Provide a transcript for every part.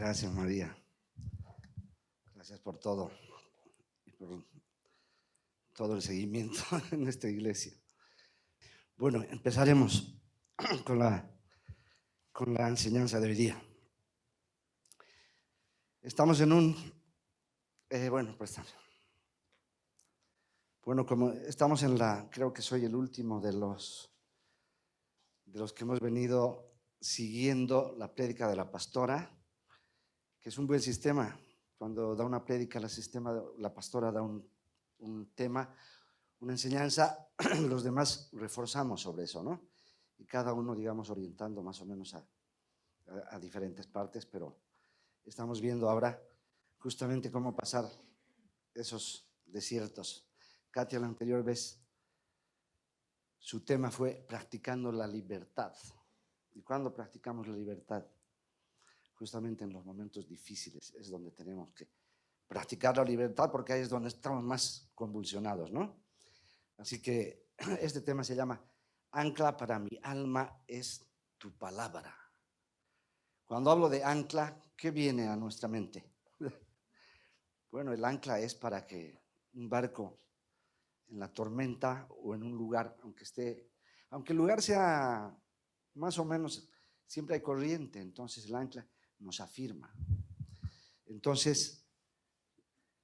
Gracias, María. Gracias por todo y por todo el seguimiento en esta iglesia. Bueno, empezaremos con la enseñanza de hoy día. Estamos en como estamos creo que soy el último de los que hemos venido siguiendo la prédica de la pastora, que es un buen sistema. Cuando da una prédica, la pastora da un tema, una enseñanza, los demás reforzamos sobre eso, ¿no? Y cada uno, digamos, orientando más o menos a diferentes partes, pero estamos viendo ahora justamente cómo pasar esos desiertos. Katia, la anterior vez, su tema fue practicando la libertad. ¿Y cuándo practicamos la libertad? Justamente en los momentos difíciles es donde tenemos que practicar la libertad, porque ahí es donde estamos más convulsionados, ¿no? Así que este tema se llama Ancla para mi alma es tu palabra. Cuando hablo de ancla, ¿qué viene a nuestra mente? Bueno, el ancla es para que un barco en la tormenta o en un lugar, aunque el lugar sea más o menos, siempre hay corriente, entonces el ancla nos afirma. Entonces,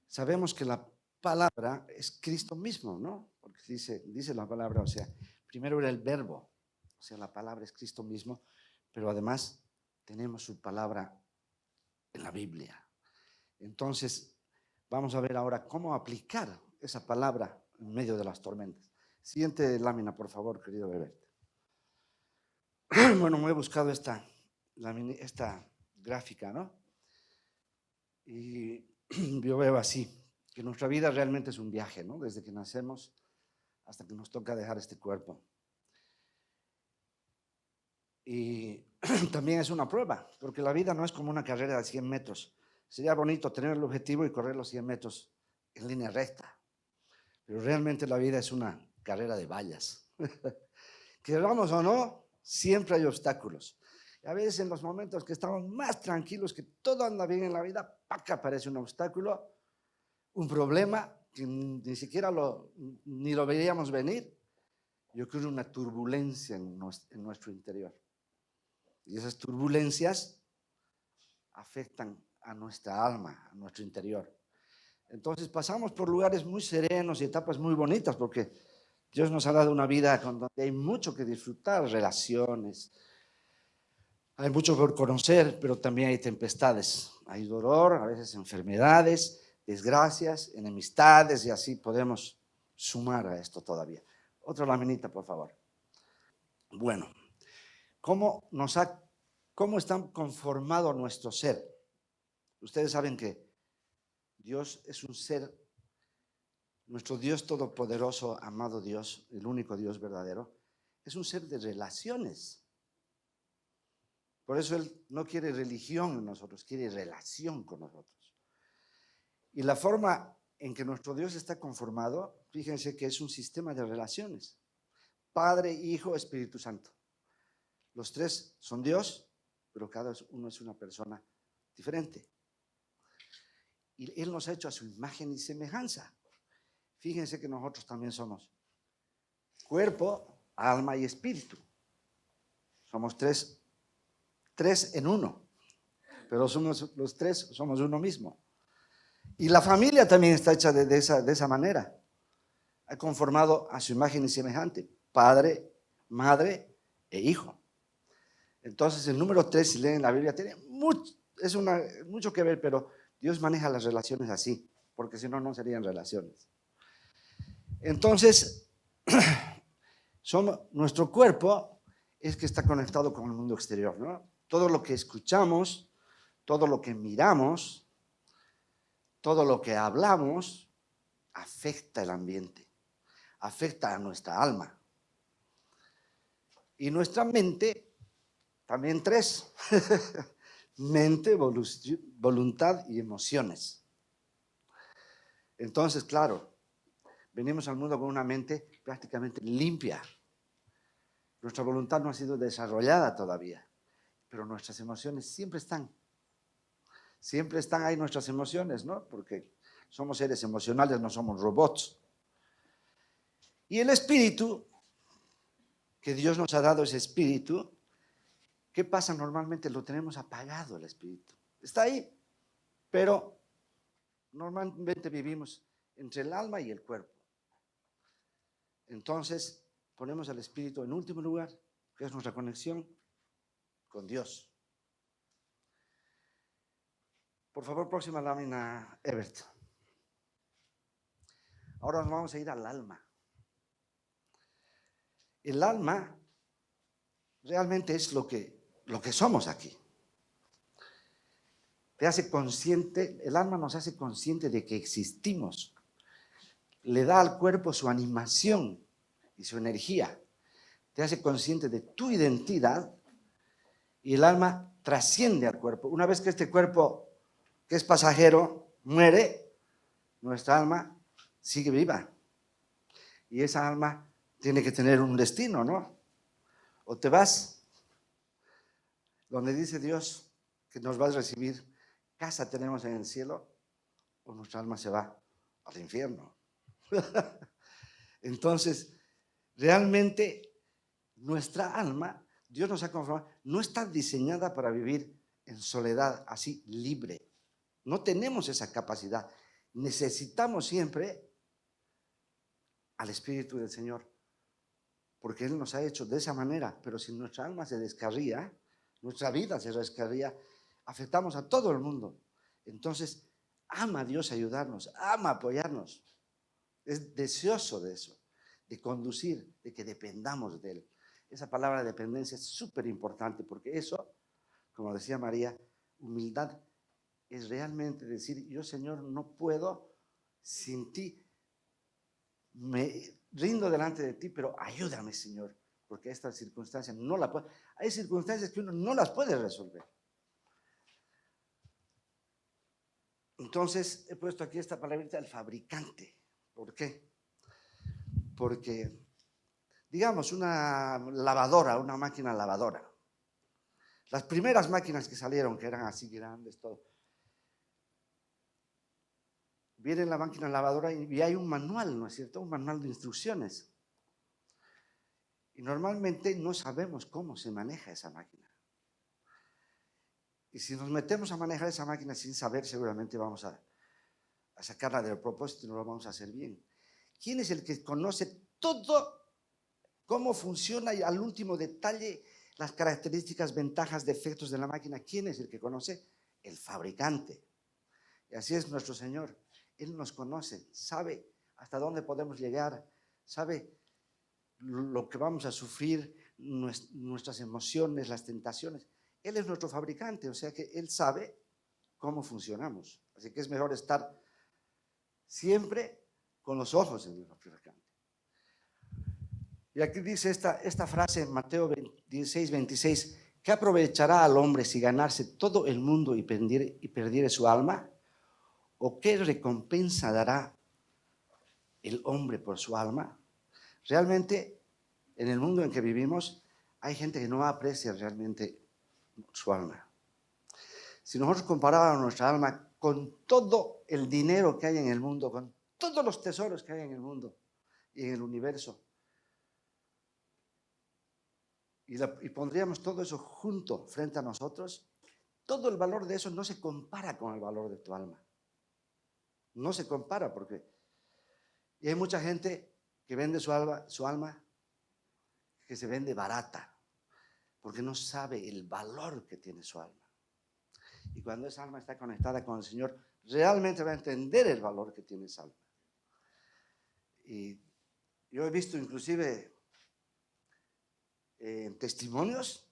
sabemos que la palabra es Cristo mismo, ¿no? Porque dice la palabra, o sea, primero era el verbo, o sea, la palabra es Cristo mismo, pero además tenemos su palabra en la Biblia. Entonces, vamos a ver ahora cómo aplicar esa palabra en medio de las tormentas. Siguiente lámina, por favor, querido bebé. Bueno, me he buscado esta gráfica, ¿no? Y yo veo así, que nuestra vida realmente es un viaje, ¿no? Desde que nacemos hasta que nos toca dejar este cuerpo. Y también es una prueba, porque la vida no es como una carrera de 100 metros. Sería bonito tener el objetivo y correr los 100 metros en línea recta, pero realmente la vida es una carrera de vallas. Queramos o no, siempre hay obstáculos. Y a veces en los momentos que estamos más tranquilos, que todo anda bien en la vida, ¡pac!, aparece un obstáculo, un problema que ni siquiera ni lo veíamos venir, y ocurre una turbulencia en nuestro interior. Y esas turbulencias afectan a nuestra alma, a nuestro interior. Entonces pasamos por lugares muy serenos y etapas muy bonitas, porque Dios nos ha dado una vida donde hay mucho que disfrutar, relaciones, hay mucho por conocer, pero también hay tempestades, hay dolor, a veces enfermedades, desgracias, enemistades, y así podemos sumar a esto todavía. Otra laminita, por favor. Bueno, ¿cómo está conformado nuestro ser? Ustedes saben que Dios es un ser, nuestro Dios todopoderoso, amado Dios, el único Dios verdadero, es un ser de relaciones. Por eso Él no quiere religión en nosotros, quiere relación con nosotros. Y la forma en que nuestro Dios está conformado, fíjense que es un sistema de relaciones. Padre, Hijo, Espíritu Santo. Los tres son Dios, pero cada uno es una persona diferente. Y Él nos ha hecho a su imagen y semejanza. Fíjense que nosotros también somos cuerpo, alma y espíritu. Somos tres en uno, pero los tres somos uno mismo. Y la familia también está hecha de esa manera. Ha conformado a su imagen y semejante, padre, madre e hijo. Entonces el número 3, si leen la Biblia, tiene mucho que ver, pero Dios maneja las relaciones así, porque si no, no serían relaciones. Entonces, nuestro cuerpo es que está conectado con el mundo exterior, ¿no? Todo lo que escuchamos, todo lo que miramos, todo lo que hablamos, afecta el ambiente, afecta a nuestra alma. Y nuestra mente, también tres, mente, voluntad y emociones. Entonces, claro, venimos al mundo con una mente prácticamente limpia. Nuestra voluntad no ha sido desarrollada todavía, pero nuestras emociones siempre están. Siempre están ahí nuestras emociones, ¿no? Porque somos seres emocionales, no somos robots. Y el espíritu, que Dios nos ha dado ese espíritu, ¿qué pasa? Normalmente lo tenemos apagado el espíritu. Está ahí, pero normalmente vivimos entre el alma y el cuerpo. Entonces, ponemos al espíritu en último lugar, que es nuestra conexión con Dios. Por favor, próxima lámina, Ebert. Ahora nos vamos a ir al alma. El alma realmente es lo que somos aquí. Te hace consciente, el alma nos hace consciente de que existimos. Le da al cuerpo su animación y su energía. Te hace consciente de tu identidad y el alma trasciende al cuerpo. Una vez que este cuerpo, que es pasajero, muere, nuestra alma sigue viva. Y esa alma tiene que tener un destino, ¿no? O te vas donde dice Dios que nos vas a recibir, casa tenemos en el cielo, o nuestra alma se va al infierno. Entonces, realmente nuestra alma, Dios nos ha conformado, no está diseñada para vivir en soledad, así libre. No tenemos esa capacidad. Necesitamos siempre al Espíritu del Señor, porque Él nos ha hecho de esa manera. Pero si nuestra alma se descarría, nuestra vida se descarría, afectamos a todo el mundo. Entonces, ama a Dios ayudarnos, ama apoyarnos. Es deseoso de eso, de conducir, de que dependamos de Él. Esa palabra dependencia es súper importante, porque eso, como decía María, humildad es realmente decir, yo Señor no puedo sin ti, me rindo delante de ti, pero ayúdame Señor, porque esta circunstancia no la puedo. Hay circunstancias que uno no las puede resolver. Entonces he puesto aquí esta palabrita, el fabricante. ¿Por qué? Porque, digamos, una lavadora, una máquina lavadora. Las primeras máquinas que salieron, que eran así grandes, todo. Viene la máquina lavadora y hay un manual, ¿no es cierto? Un manual de instrucciones. Y normalmente no sabemos cómo se maneja esa máquina. Y si nos metemos a manejar esa máquina sin saber, seguramente vamos a sacarla del propósito y no lo vamos a hacer bien. ¿Quién es el que conoce todo cómo funciona y al último detalle las características, ventajas, defectos de la máquina? ¿Quién es el que conoce? El fabricante. Y así es nuestro Señor. Él nos conoce, sabe hasta dónde podemos llegar, sabe lo que vamos a sufrir, nuestras emociones, las tentaciones. Él es nuestro fabricante, o sea que Él sabe cómo funcionamos. Así que es mejor estar siempre con los ojos en el fabricante. Y aquí dice esta frase en Mateo 16, 26, ¿qué aprovechará al hombre si ganarse todo el mundo y perdiere su alma? ¿O qué recompensa dará el hombre por su alma? Realmente, en el mundo en que vivimos, hay gente que no aprecia realmente su alma. Si nosotros comparáramos nuestra alma con todo el dinero que hay en el mundo, con todos los tesoros que hay en el mundo y en el universo, y pondríamos todo eso junto frente a nosotros, todo el valor de eso no se compara con el valor de tu alma. No se compara porque y hay mucha gente que vende su alma, que se vende barata, porque no sabe el valor que tiene su alma. Y cuando esa alma está conectada con el Señor, realmente va a entender el valor que tiene esa alma. Y yo he visto inclusive testimonios,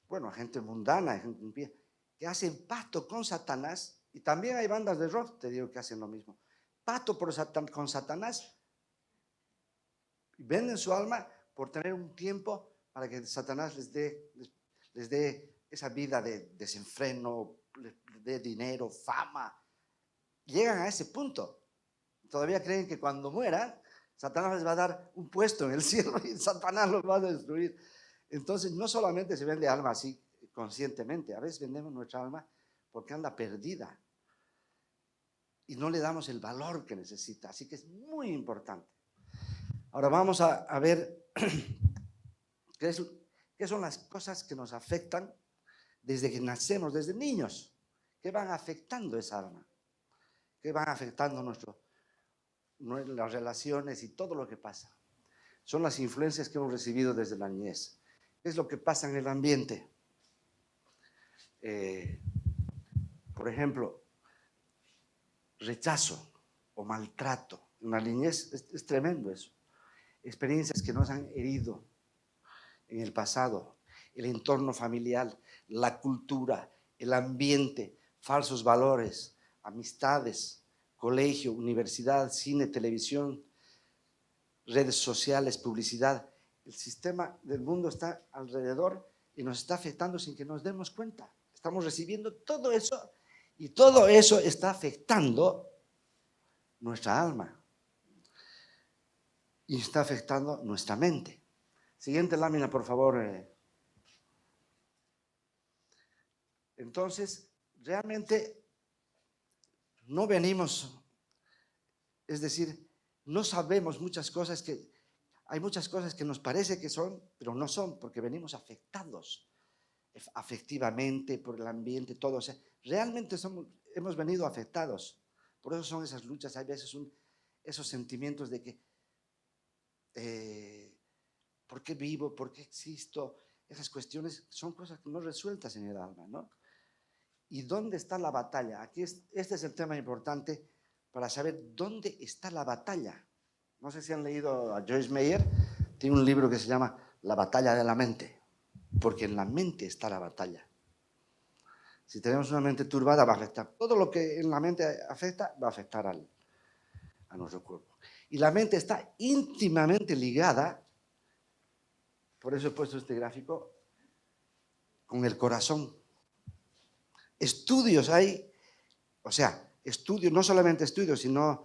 bueno, gente mundana, gente impía, que hacen pacto con Satanás, y también hay bandas de rock, te digo, que hacen lo mismo. Pacto con Satanás, y venden su alma por tener un tiempo para que Satanás les dé esa vida de desenfreno, les dé dinero, fama. Llegan a ese punto. Todavía creen que cuando mueran, Satanás les va a dar un puesto en el cielo y Satanás los va a destruir. Entonces, no solamente se vende alma así conscientemente, a veces vendemos nuestra alma porque anda perdida y no le damos el valor que necesita. Así que es muy importante. Ahora vamos a ver qué son las cosas que nos afectan desde que nacemos, desde niños, que van afectando esa alma, que van afectando las relaciones y todo lo que pasa. Son las influencias que hemos recibido desde la niñez. ¿Qué es lo que pasa en el ambiente? Por ejemplo, rechazo o maltrato. En la niñez es tremendo eso. Experiencias que nos han herido en el pasado, el entorno familiar, la cultura, el ambiente, falsos valores, amistades, colegio, universidad, cine, televisión, redes sociales, publicidad. El sistema del mundo está alrededor y nos está afectando sin que nos demos cuenta. Estamos recibiendo todo eso y todo eso está afectando nuestra alma y está afectando nuestra mente. Siguiente lámina, por favor. Entonces, realmente no venimos, es decir, no sabemos muchas cosas hay muchas cosas que nos parece que son, pero no son, porque venimos afectados afectivamente por el ambiente, todo. O sea, realmente hemos venido afectados. Por eso son esas luchas, hay veces esos sentimientos de que ¿por qué vivo? ¿Por qué existo? Esas cuestiones son cosas no resueltas en el alma, ¿no? ¿Y dónde está la batalla? Este es el tema importante para saber dónde está la batalla. No sé si han leído a Joyce Meyer, tiene un libro que se llama La batalla de la mente, porque en la mente está la batalla. Si tenemos una mente turbada va a afectar. Todo lo que en la mente afecta va a afectar a nuestro cuerpo. Y la mente está íntimamente ligada, por eso he puesto este gráfico, con el corazón. Estudios hay, o sea, estudios, no solamente estudios, sino,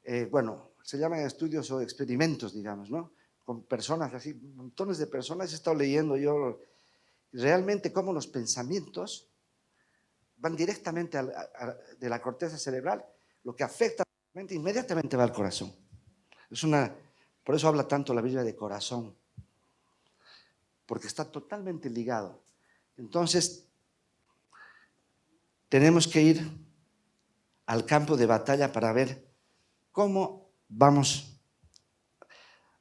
se llaman estudios o experimentos, digamos, ¿no? Con personas así, montones de personas. He estado leyendo yo realmente cómo los pensamientos van directamente de la corteza cerebral, lo que afecta a la mente inmediatamente va al corazón. Por eso habla tanto la Biblia de corazón, porque está totalmente ligado. Entonces, tenemos que ir al campo de batalla para ver cómo vamos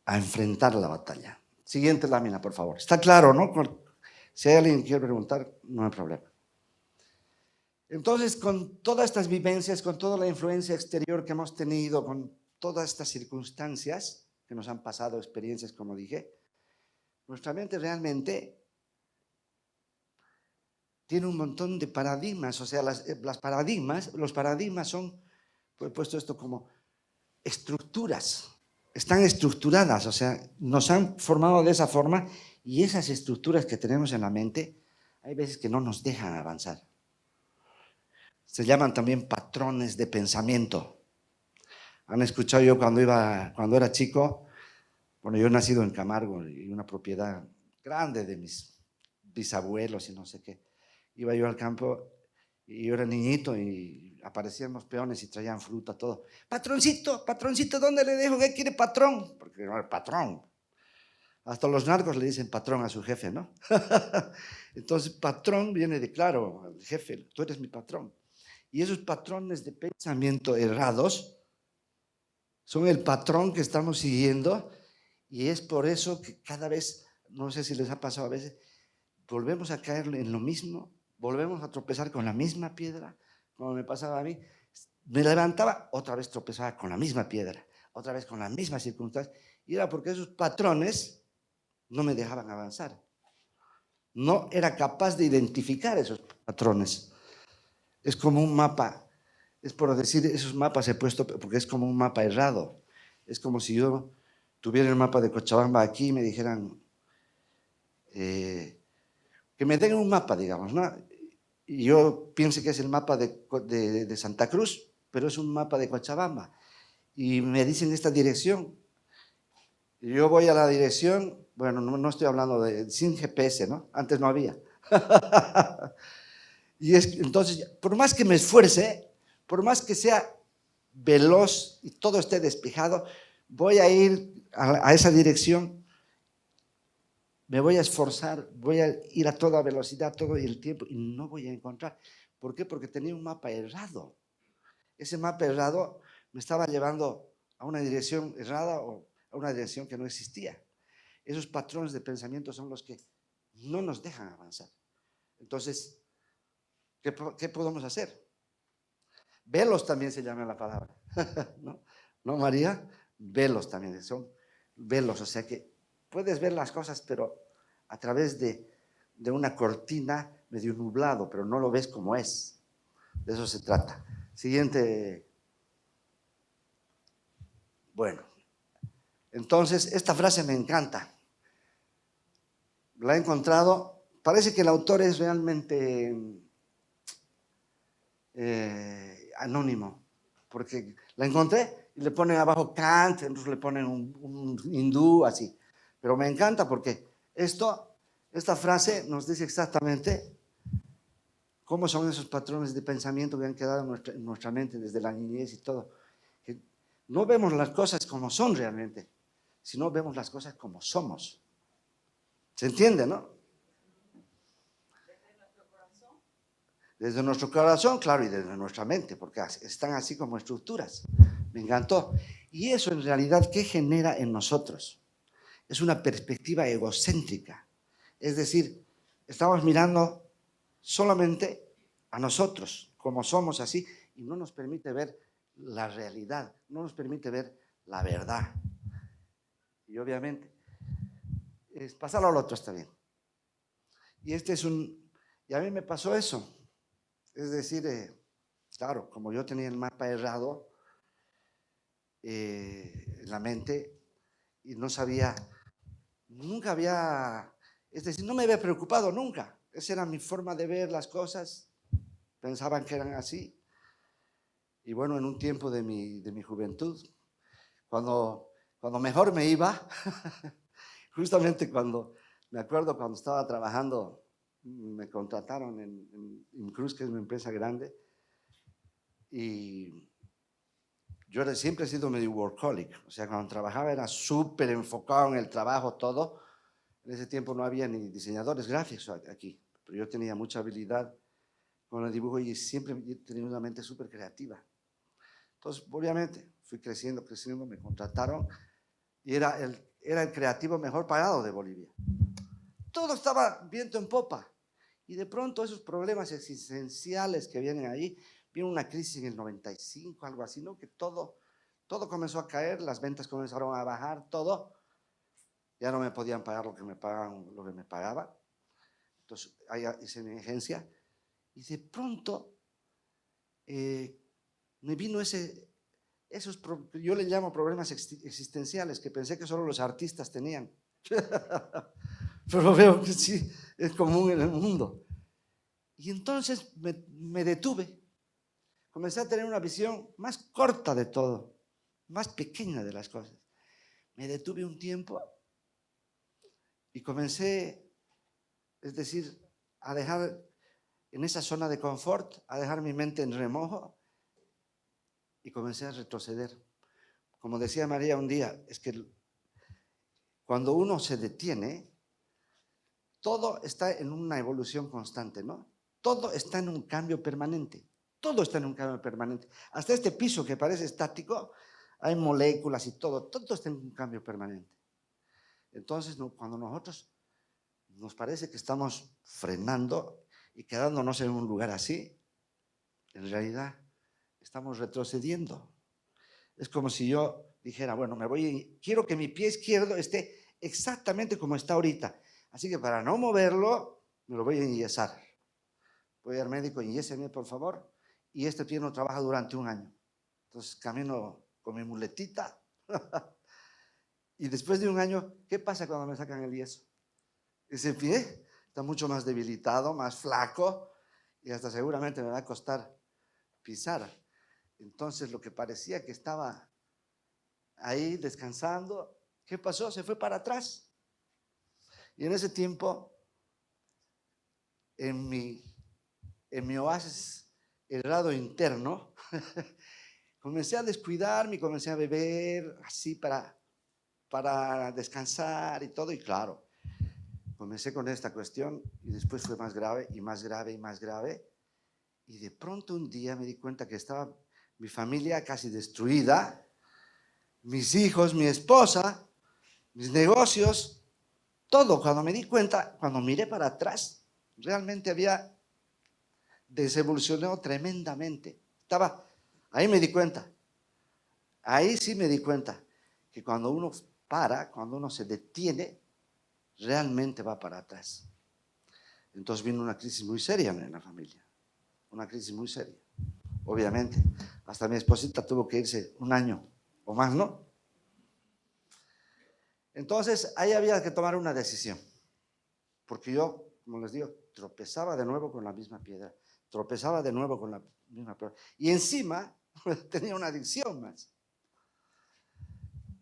a enfrentar la batalla. Siguiente lámina, por favor. Está claro, ¿no? Si hay alguien que quiere preguntar, no hay problema. Entonces, con todas estas vivencias, con toda la influencia exterior que hemos tenido, con todas estas circunstancias que nos han pasado, experiencias, como dije, nuestra mente realmente tiene un montón de paradigmas. O sea, los paradigmas son, pues he puesto esto como estructuras, están estructuradas, o sea, nos han formado de esa forma y esas estructuras que tenemos en la mente hay veces que no nos dejan avanzar. Se llaman también patrones de pensamiento. Han escuchado yo cuando era chico, bueno, yo he nacido en Camargo y una propiedad grande de mis bisabuelos y no sé qué. Iba yo al campo y yo era niñito y aparecían los peones y traían fruta, todo. Patroncito, ¿dónde le dejo? ¿Qué quiere patrón? Porque no era patrón. Hasta los narcos le dicen patrón a su jefe, ¿no? Entonces, patrón viene de, claro, el jefe, tú eres mi patrón. Y esos patrones de pensamiento errados son el patrón que estamos siguiendo y es por eso que cada vez, no sé si les ha pasado a veces, volvemos a caer en lo mismo, volvemos a tropezar con la misma piedra, como me pasaba a mí. Me levantaba, otra vez tropezaba con la misma piedra, otra vez con la misma circunstancia, y era porque esos patrones no me dejaban avanzar. No era capaz de identificar esos patrones. Es como un mapa, es por decir, esos mapas he puesto porque es como un mapa errado. Es como si yo tuviera el mapa de Cochabamba aquí y me dijeran, que me den un mapa, digamos, ¿no? Y yo pienso que es el mapa de Santa Cruz, pero es un mapa de Cochabamba. Y me dicen esta dirección. Y yo voy a la dirección, bueno, no estoy hablando sin GPS, ¿no? Antes no había. Y entonces, por más que me esfuerce, por más que sea veloz y todo esté despejado, voy a ir a esa dirección, me voy a esforzar, voy a ir a toda velocidad todo el tiempo y no voy a encontrar. ¿Por qué? Porque tenía un mapa errado. Ese mapa errado me estaba llevando a una dirección errada o a una dirección que no existía. Esos patrones de pensamiento son los que no nos dejan avanzar. Entonces, ¿qué podemos hacer? Velos también se llama la palabra. ¿No? ¿No, María? Velos también, son velos, o sea que puedes ver las cosas, pero a través de una cortina medio nublado, pero no lo ves como es. De eso se trata. Siguiente. Bueno, entonces esta frase me encanta. La he encontrado, parece que el autor es realmente anónimo, porque la encontré y le ponen abajo Kant, entonces le ponen un hindú, así. Pero me encanta porque esta frase nos dice exactamente cómo son esos patrones de pensamiento que han quedado en nuestra mente desde la niñez y todo. Que no vemos las cosas como son realmente, sino vemos las cosas como somos. ¿Se entiende, no? Desde nuestro corazón, claro, y desde nuestra mente, porque están así como estructuras. Me encantó. Y eso en realidad, ¿qué genera en nosotros? Es una perspectiva egocéntrica. Es decir, estamos mirando solamente a nosotros, como somos así, y no nos permite ver la realidad, no nos permite ver la verdad. Y obviamente, pasarlo al otro está bien. Y y a mí me pasó eso. Es decir, claro, como yo tenía el mapa errado en la mente y no sabía, nunca había, es decir, no me había preocupado nunca. Esa era mi forma de ver las cosas, pensaban que eran así. Y bueno, en un tiempo de mi juventud, cuando mejor me iba, justamente me acuerdo cuando estaba trabajando, me contrataron en Cruz, que es una empresa grande, y yo siempre he sido medio workaholic, o sea, cuando trabajaba era súper enfocado en el trabajo, todo. En ese tiempo no había ni diseñadores gráficos aquí, pero yo tenía mucha habilidad con el dibujo y siempre he tenido una mente súper creativa. Entonces, obviamente, fui creciendo, me contrataron y era el creativo mejor pagado de Bolivia. Todo estaba viento en popa. Y de pronto esos problemas existenciales que vienen ahí, vino una crisis en el 95, algo así, ¿no? Que todo comenzó a caer, las ventas comenzaron a bajar, todo. Ya no me podían pagar lo que me pagaban. Entonces, ahí hice mi agencia. Y de pronto me vino yo le llamo problemas existenciales, que pensé que solo los artistas tenían. Pero veo que sí, es común en el mundo. Y entonces me detuve. Comencé a tener una visión más corta de todo, más pequeña de las cosas. Me detuve un tiempo y comencé, es decir, a dejar en esa zona de confort, a dejar mi mente en remojo y comencé a retroceder. Como decía María un día, es que cuando uno se detiene, todo está en una evolución constante, ¿no? Todo está en un cambio permanente. Todo está en un cambio permanente. Hasta este piso que parece estático, hay moléculas y todo está en un cambio permanente. Entonces, cuando nosotros nos parece que estamos frenando y quedándonos en un lugar así, en realidad estamos retrocediendo. Es como si yo dijera, bueno, quiero que mi pie izquierdo esté exactamente como está ahorita. Así que para no moverlo, me lo voy a enyesar. Voy al médico, enyéseme, por favor. Y este pie no trabaja durante un año. Entonces camino con mi muletita. Y después de un año, ¿qué pasa cuando me sacan el yeso? Ese pie está mucho más debilitado, más flaco, y hasta seguramente me va a costar pisar. Entonces lo que parecía que estaba ahí descansando, ¿qué pasó? Se fue para atrás. Y en ese tiempo, en mi en mi oasis, el lado interno, comencé a descuidarme, comencé a beber así para descansar y todo. Y claro, comencé con esta cuestión y después fue más grave y más grave y más grave. Y de pronto un día me di cuenta que estaba mi familia casi destruida, mis hijos, mi esposa, mis negocios, todo. Cuando me di cuenta, cuando miré para atrás, realmente había desevolucionado tremendamente. Ahí me di cuenta, ahí sí me di cuenta que cuando uno cuando uno se detiene, realmente va para atrás. Entonces vino una crisis muy seria en la familia, una crisis muy seria. Obviamente, hasta mi esposita tuvo que irse un año o más, ¿no? Entonces, ahí había que tomar una decisión, porque yo, como les digo, tropezaba de nuevo con la misma piedra, tropezaba de nuevo con la misma piedra, y encima tenía una adicción más.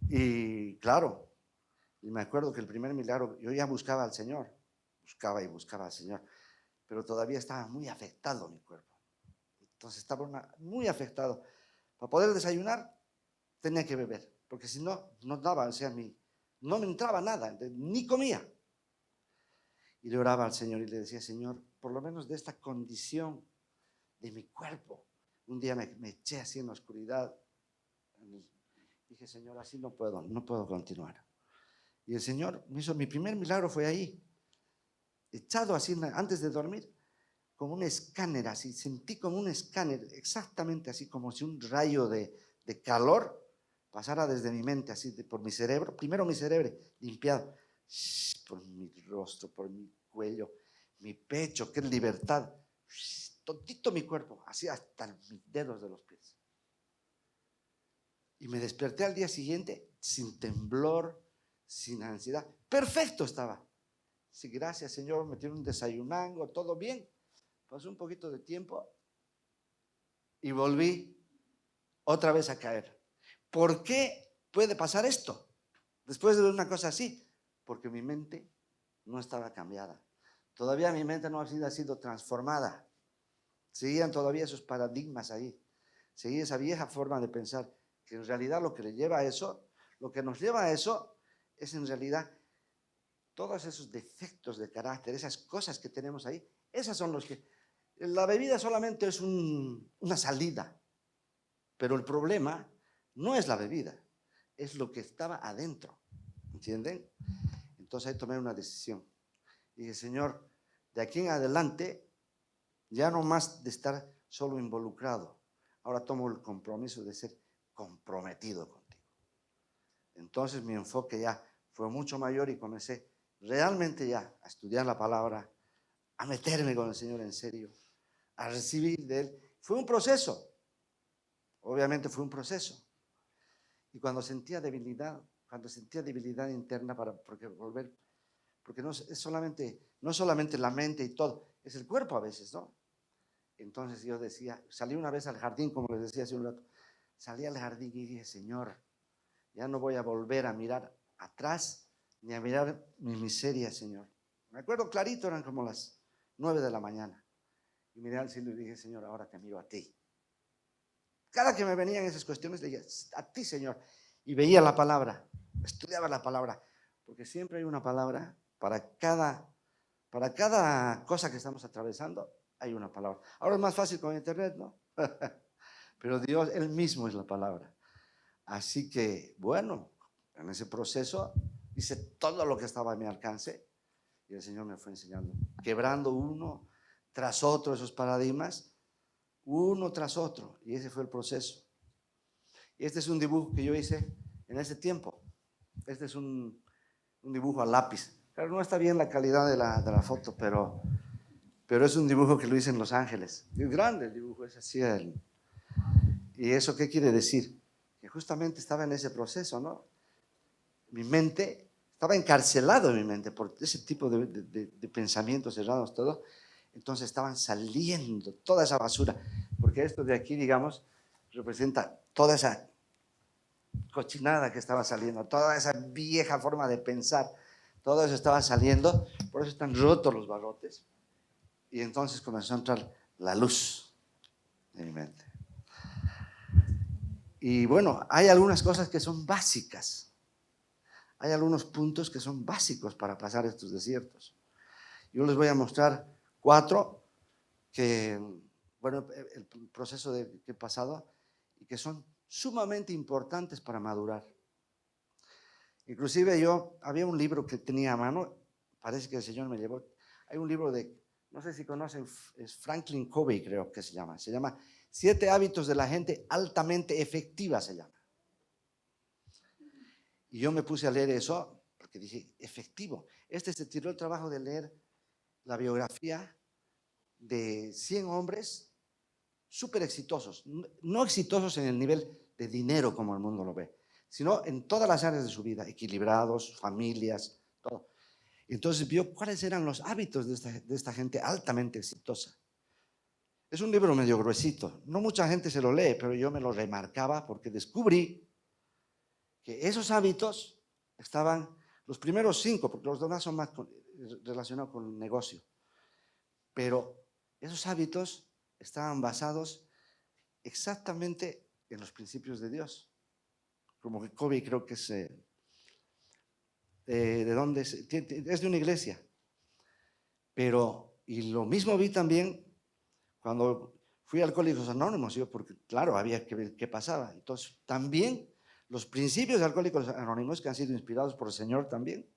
Y claro, y me acuerdo que el primer milagro, yo ya buscaba al Señor, buscaba y buscaba al Señor, pero todavía estaba muy afectado mi cuerpo. Entonces estaba muy afectado. Para poder desayunar, tenía que beber, porque si no, no daba, o sea, no me entraba nada, ni comía. Y le oraba al Señor y le decía, Señor, por lo menos de esta condición de mi cuerpo. Un día me eché así en la oscuridad. Dije, Señor, así no puedo continuar. Y el Señor me hizo, mi primer milagro fue ahí, echado así antes de dormir, como un escáner así, sentí como un escáner, exactamente así, como si un rayo de calor pasara desde mi mente, así por mi cerebro, primero mi cerebro limpiado, por mi rostro, por mi cuello, mi pecho, qué libertad, todito mi cuerpo, así hasta mis dedos de los pies. Y me desperté al día siguiente sin temblor, sin ansiedad, perfecto estaba. Sí, gracias Señor, me tiene un desayunango, todo bien. Pasó un poquito de tiempo y volví otra vez a caer. ¿Por qué puede pasar esto? Después de ver una cosa así, porque mi mente no estaba cambiada. Todavía mi mente no ha sido transformada. Seguían todavía esos paradigmas ahí. Seguía esa vieja forma de pensar, que en realidad lo que le lleva a eso, lo que nos lleva a eso, es en realidad todos esos defectos de carácter, esas cosas que tenemos ahí, esas son los que... La bebida solamente es una salida, pero el problema no es la bebida, es lo que estaba adentro, ¿entienden? Entonces ahí tomé una decisión. Dije, Señor, de aquí en adelante, ya no más de estar solo involucrado, ahora tomo el compromiso de ser comprometido contigo. Entonces mi enfoque ya fue mucho mayor y comencé realmente ya a estudiar la palabra, a meterme con el Señor en serio, a recibir de Él. Fue un proceso, obviamente fue un proceso. Y cuando sentía debilidad interna porque no es solamente la mente y todo, es el cuerpo a veces, ¿no? Entonces yo decía, salí una vez al jardín, como les decía hace un rato, salí al jardín y dije, Señor, ya no voy a volver a mirar atrás ni a mirar mi miseria, Señor. Me acuerdo clarito, eran como las 9 de la mañana. Y miré al cielo y dije, Señor, ahora te miro a ti. Cada que me venían esas cuestiones, le dije, a ti, Señor. Y veía la palabra, estudiaba la palabra, porque siempre hay una palabra para cada cosa que estamos atravesando, hay una palabra. Ahora es más fácil con internet, ¿no? Pero Dios, Él mismo es la palabra. Así que, bueno, en ese proceso hice todo lo que estaba a mi alcance y el Señor me fue enseñando, quebrando uno tras otro esos paradigmas, uno tras otro, y ese fue el proceso. Y este es un dibujo que yo hice en ese tiempo. Este es un dibujo a lápiz. Claro, no está bien la calidad de la foto, pero es un dibujo que lo hice en Los Ángeles. Es grande el dibujo, es así. ¿Y eso qué quiere decir? Que justamente estaba en ese proceso, ¿no? Mi mente, estaba encarcelado en mi mente por ese tipo de pensamientos cerrados, todo. Entonces estaban saliendo toda esa basura, porque esto de aquí, digamos, representa toda esa cochinada que estaba saliendo, toda esa vieja forma de pensar, todo eso estaba saliendo, por eso están rotos los barrotes. Y entonces comenzó a entrar la luz de mi mente. Y bueno, hay algunas cosas que son básicas. Hay algunos puntos que son básicos para pasar estos desiertos. Yo les voy a mostrar 4 que, bueno, el proceso que he pasado y que son sumamente importantes para madurar. Inclusive había un libro que tenía a mano, parece que el Señor me llevó. Hay un libro no sé si conocen, es Franklin Covey, creo que se llama 7 hábitos de la gente altamente efectiva, se llama. Y yo me puse a leer eso porque dije, efectivo. Se tiró el trabajo de leer la biografía de 100 hombres súper exitosos, no exitosos en el nivel de dinero como el mundo lo ve, sino en todas las áreas de su vida, equilibrados, familias, todo. Entonces vio cuáles eran los hábitos de esta gente altamente exitosa. Es un libro medio gruesito, no mucha gente se lo lee, pero yo me lo remarcaba porque descubrí que esos hábitos estaban, los primeros 5, porque los demás son más relacionados con el negocio, pero esos hábitos estaban basados exactamente en los principios de Dios. Como que Covey creo que es, ¿de dónde es? Es de una iglesia. Pero, y lo mismo vi también cuando fui a Alcohólicos Anónimos, porque claro, había que ver qué pasaba. Entonces, también los principios de Alcohólicos Anónimos que han sido inspirados por el Señor también,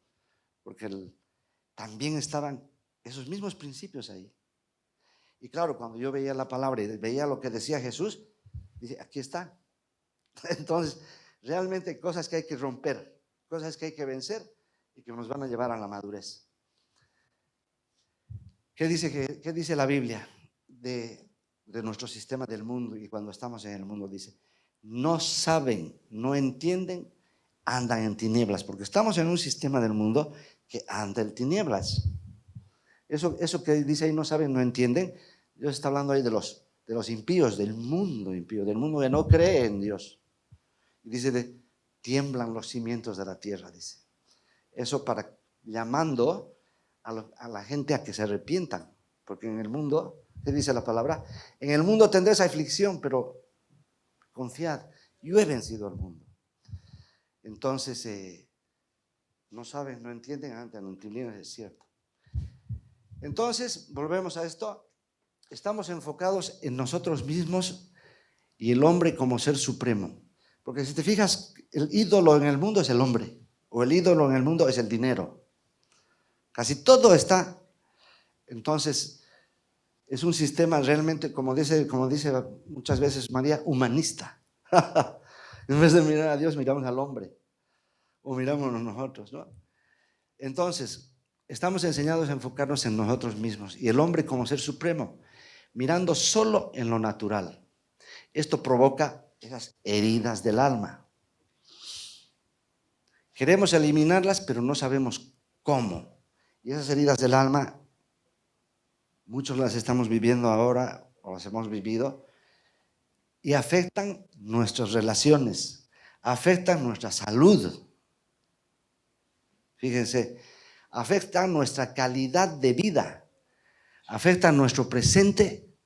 porque también estaban esos mismos principios ahí. Y claro, cuando yo veía la palabra y veía lo que decía Jesús, dije, aquí está. Entonces, realmente hay cosas que hay que romper, cosas que hay que vencer y que nos van a llevar a la madurez. ¿Qué dice la Biblia de nuestro sistema del mundo? Y cuando estamos en el mundo dice, no saben, no entienden, andan en tinieblas, porque estamos en un sistema del mundo que anda en tinieblas. Eso que dice ahí, no saben, no entienden, Dios está hablando ahí de los impíos, del mundo impío, del mundo que no cree en Dios. Y dice, tiemblan los cimientos de la tierra, dice. Eso llamando a la gente a que se arrepientan, porque en el mundo, ¿qué dice la palabra? En el mundo tendréis aflicción, pero confiad, yo he vencido al mundo. Entonces, no saben, no entienden, antes no entienden, es cierto. Entonces, volvemos a esto, estamos enfocados en nosotros mismos y el hombre como ser supremo. Porque si te fijas, el ídolo en el mundo es el hombre, o el ídolo en el mundo es el dinero. Casi todo está. Entonces, es un sistema realmente, como dice muchas veces María, humanista. En vez de mirar a Dios, miramos al hombre, o miramos a nosotros, ¿no? Entonces, estamos enseñados a enfocarnos en nosotros mismos, y el hombre como ser supremo, mirando solo en lo natural. Esto provoca esas heridas del alma. Queremos eliminarlas, pero no sabemos cómo. Y esas heridas del alma, muchos las estamos viviendo ahora, o las hemos vivido, y afectan nuestras relaciones, afectan nuestra salud. Fíjense, afectan nuestra calidad de vida, afectan nuestro presente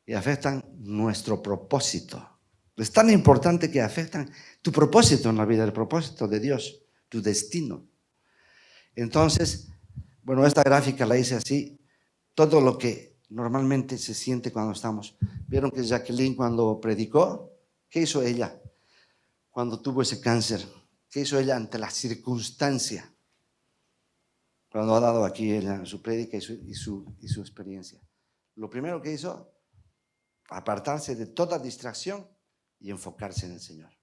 y afectan nuestro propósito. Es tan importante que afectan tu propósito en la vida, el propósito de Dios, tu destino. Entonces, bueno, esta gráfica la hice así, todo lo que normalmente se siente cuando estamos. ¿Vieron que Jacqueline cuando predicó? ¿Qué hizo ella cuando tuvo ese cáncer? ¿Qué hizo ella ante la circunstancia? Cuando ha dado aquí ella su prédica y su experiencia. Lo primero que hizo, apartarse de toda distracción y enfocarse en el Señor.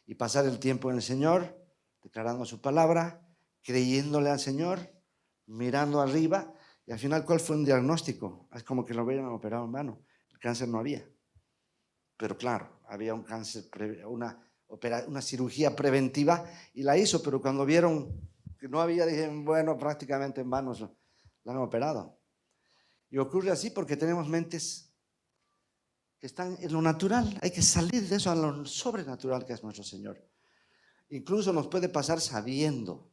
Y pasar el tiempo en el Señor, declarando su palabra, creyéndole al Señor, mirando arriba. Y al final, ¿cuál fue un diagnóstico? Es como que lo hubieran operado en mano. El cáncer no había. Pero claro, había un cáncer, una cirugía preventiva y la hizo, pero cuando vieron que no había, dijeron, bueno, prácticamente en vano la han operado. Y ocurre así porque tenemos mentes que están en lo natural. Hay que salir de eso a lo sobrenatural que es nuestro Señor. Incluso nos puede pasar sabiendo.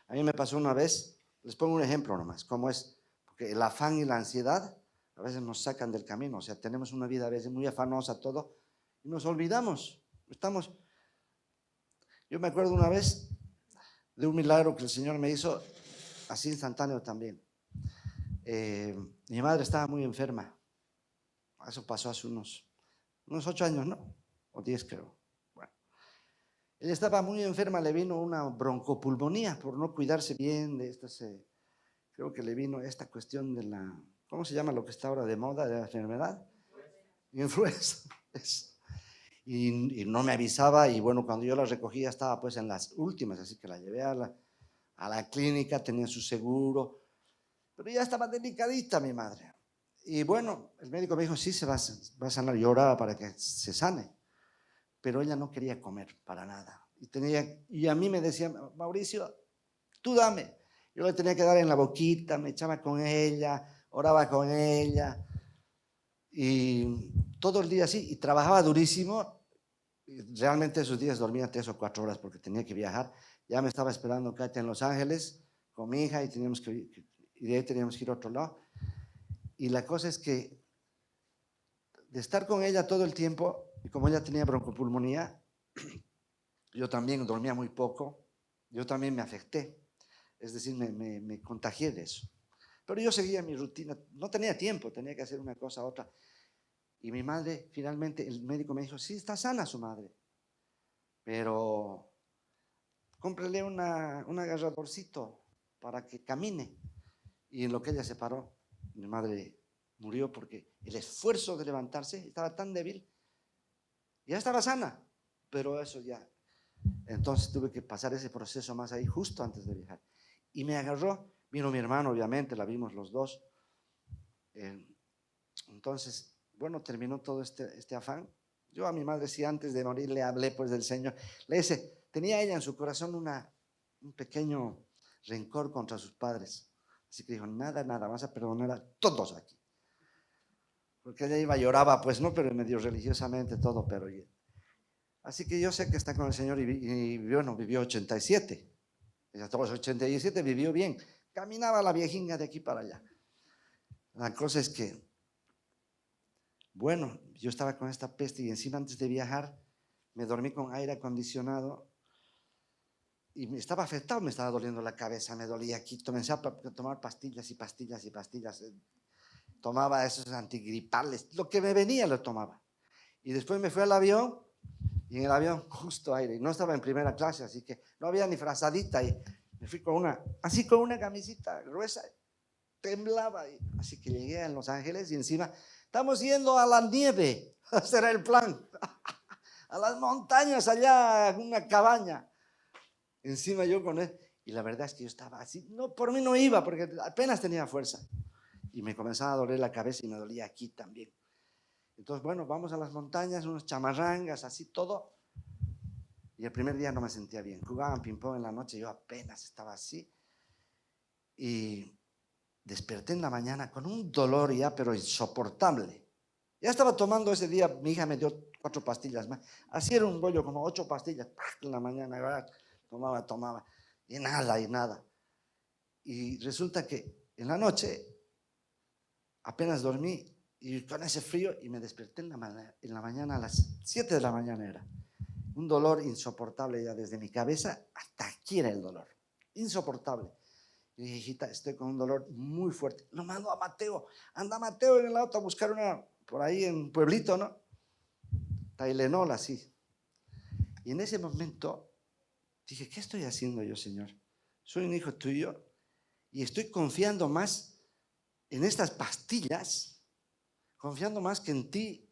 A mí me pasó una vez, les pongo un ejemplo nomás, cómo es, porque el afán y la ansiedad a veces nos sacan del camino. O sea, tenemos una vida a veces muy afanosa, todo, y nos olvidamos. Yo me acuerdo una vez de un milagro que el Señor me hizo, así instantáneo también. Mi madre estaba muy enferma. Eso pasó hace unos 8 años, ¿no? O 10 creo. Bueno, ella estaba muy enferma, le vino una broncopulmonía por no cuidarse bien de estas, creo que le vino esta cuestión de la, ¿cómo se llama lo que está ahora de moda, de la enfermedad? Influenza. Y no me avisaba, y bueno, cuando yo la recogía estaba pues en las últimas, así que la llevé a la clínica, tenía su seguro, pero ya estaba delicadita mi madre. Y bueno, el médico me dijo, sí, se va a sanar. Yo oraba para que se sane, pero ella no quería comer para nada. Y a mí me decía, Mauricio, tú dame. Yo le tenía que dar en la boquita, me echaba con ella, oraba con ella, y todo el día así, y trabajaba durísimo. Realmente esos días dormía 3 o 4 horas porque tenía que viajar. Ya me estaba esperando Katia en Los Ángeles con mi hija, y de ahí teníamos que ir a otro lado. Y la cosa es que de estar con ella todo el tiempo, y como ella tenía broncopulmonía, yo también dormía muy poco, yo también me afecté, es decir, me contagié de eso. Pero yo seguía mi rutina, no tenía tiempo, tenía que hacer una cosa a otra. Y mi madre, finalmente, el médico me dijo, sí, está sana su madre, pero cómprele un agarradorcito para que camine. Y en lo que ella se paró, mi madre murió porque el esfuerzo de levantarse, estaba tan débil, ya estaba sana, pero eso ya. Entonces tuve que pasar ese proceso más ahí justo antes de viajar. Y me agarró, vino mi hermano, obviamente, la vimos los dos. Entonces, bueno, terminó todo este afán. Yo a mi madre, sí, antes de morir le hablé pues del Señor. Le dije, tenía ella en su corazón un pequeño rencor contra sus padres. Así que dijo, nada, vas a perdonar a todos aquí. Porque ella iba, lloraba, pues no, pero medio religiosamente todo, pero... Así que yo sé que está con el Señor, y bueno, vivió 87. Hasta los 87 vivió bien. Caminaba la viejinha de aquí para allá. La cosa es que, bueno, yo estaba con esta peste, y encima antes de viajar me dormí con aire acondicionado y me estaba afectado, me estaba doliendo la cabeza, me dolía aquí. Comencé a tomar pastillas y pastillas y pastillas. Tomaba esos antigripales, lo que me venía lo tomaba. Y después me fui al avión, y en el avión justo aire. No estaba en primera clase, así que no había ni frazadita, y me fui con una camisita gruesa, temblaba. Así que llegué a Los Ángeles, y encima estamos yendo a la nieve. Ese era el plan. A las montañas allá, en una cabaña. Encima yo con él. Y la verdad es que yo estaba así. No, por mí no iba, porque apenas tenía fuerza. Y me comenzaba a doler la cabeza, y me dolía aquí también. Entonces, bueno, vamos a las montañas, unas chamarrangas, así todo. Y el primer día no me sentía bien. Jugaban ping-pong en la noche, yo apenas estaba así. Y desperté en la mañana con un dolor ya, pero insoportable. Ya estaba tomando ese día, mi hija me dio 4 pastillas más. Así era un bollo, como 8 pastillas en la mañana. ¿Verdad? Tomaba. Y nada. Y resulta que en la noche apenas dormí, y con ese frío, y me desperté en la mañana a las 7 de la mañana era. Un dolor insoportable ya desde mi cabeza hasta aquí era el dolor. Insoportable. Y dije, hijita, estoy con un dolor muy fuerte. Lo mando a Mateo. Anda Mateo en el auto a buscar por ahí en Pueblito, ¿no? Tylenol, así. Y en ese momento dije, ¿qué estoy haciendo yo, Señor? Soy un hijo tuyo y estoy confiando más en estas pastillas, confiando más que en ti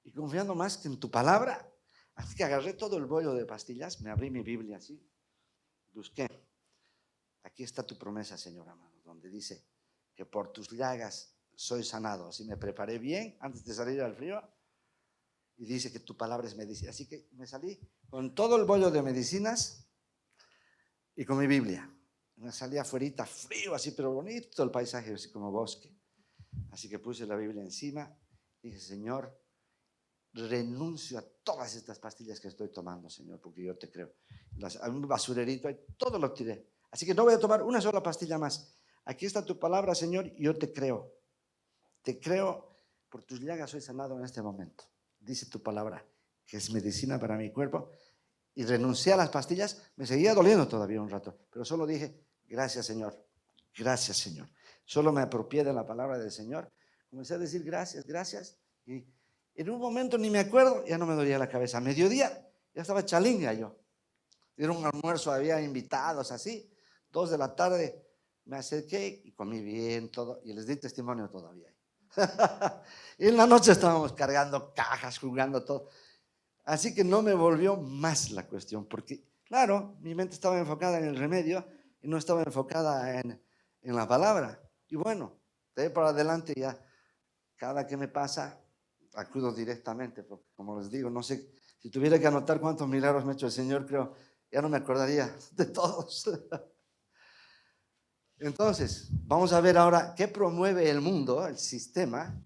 y confiando más que en tu palabra. Así que agarré todo el bollo de pastillas, me abrí mi Biblia así, busqué. Aquí está tu promesa, Señor amado, donde dice que por tus llagas soy sanado. Así me preparé bien antes de salir al frío, y dice que tu palabra es medicina. Así que me salí con todo el bollo de medicinas y con mi Biblia. Me salí afuera, frío así, pero bonito el paisaje, así como bosque. Así que puse la Biblia encima. Dije, Señor, renuncio a todas estas pastillas que estoy tomando, Señor, porque yo te creo. A un basurerito, todo lo tiré. Así que no voy a tomar una sola pastilla más. Aquí está tu palabra, Señor, y yo te creo. te creo, por tus llagas soy sanado en este momento. Dice tu palabra, que es medicina para mi cuerpo. Y renuncié a las pastillas, me seguía doliendo todavía un rato, pero solo dije, gracias Señor, gracias Señor. Solo me apropié de la palabra del Señor, comencé a decir gracias, gracias, y en un momento ni me acuerdo, ya no me dolía la cabeza. A mediodía ya estaba chalinga yo. Era un almuerzo, había invitados así, 2 de la tarde, me acerqué y comí bien todo, y les di testimonio todavía. Y en la noche estábamos cargando cajas, jugando todo. Así que no me volvió más la cuestión, porque claro, mi mente estaba enfocada en el remedio y no estaba enfocada en la palabra. Y bueno, de ahí para adelante ya, cada que me pasa, acudo directamente, porque como les digo, no sé, si tuviera que anotar cuántos milagros me ha hecho el Señor, creo, ya no me acordaría de todos. Entonces, vamos a ver ahora qué promueve el mundo, el sistema,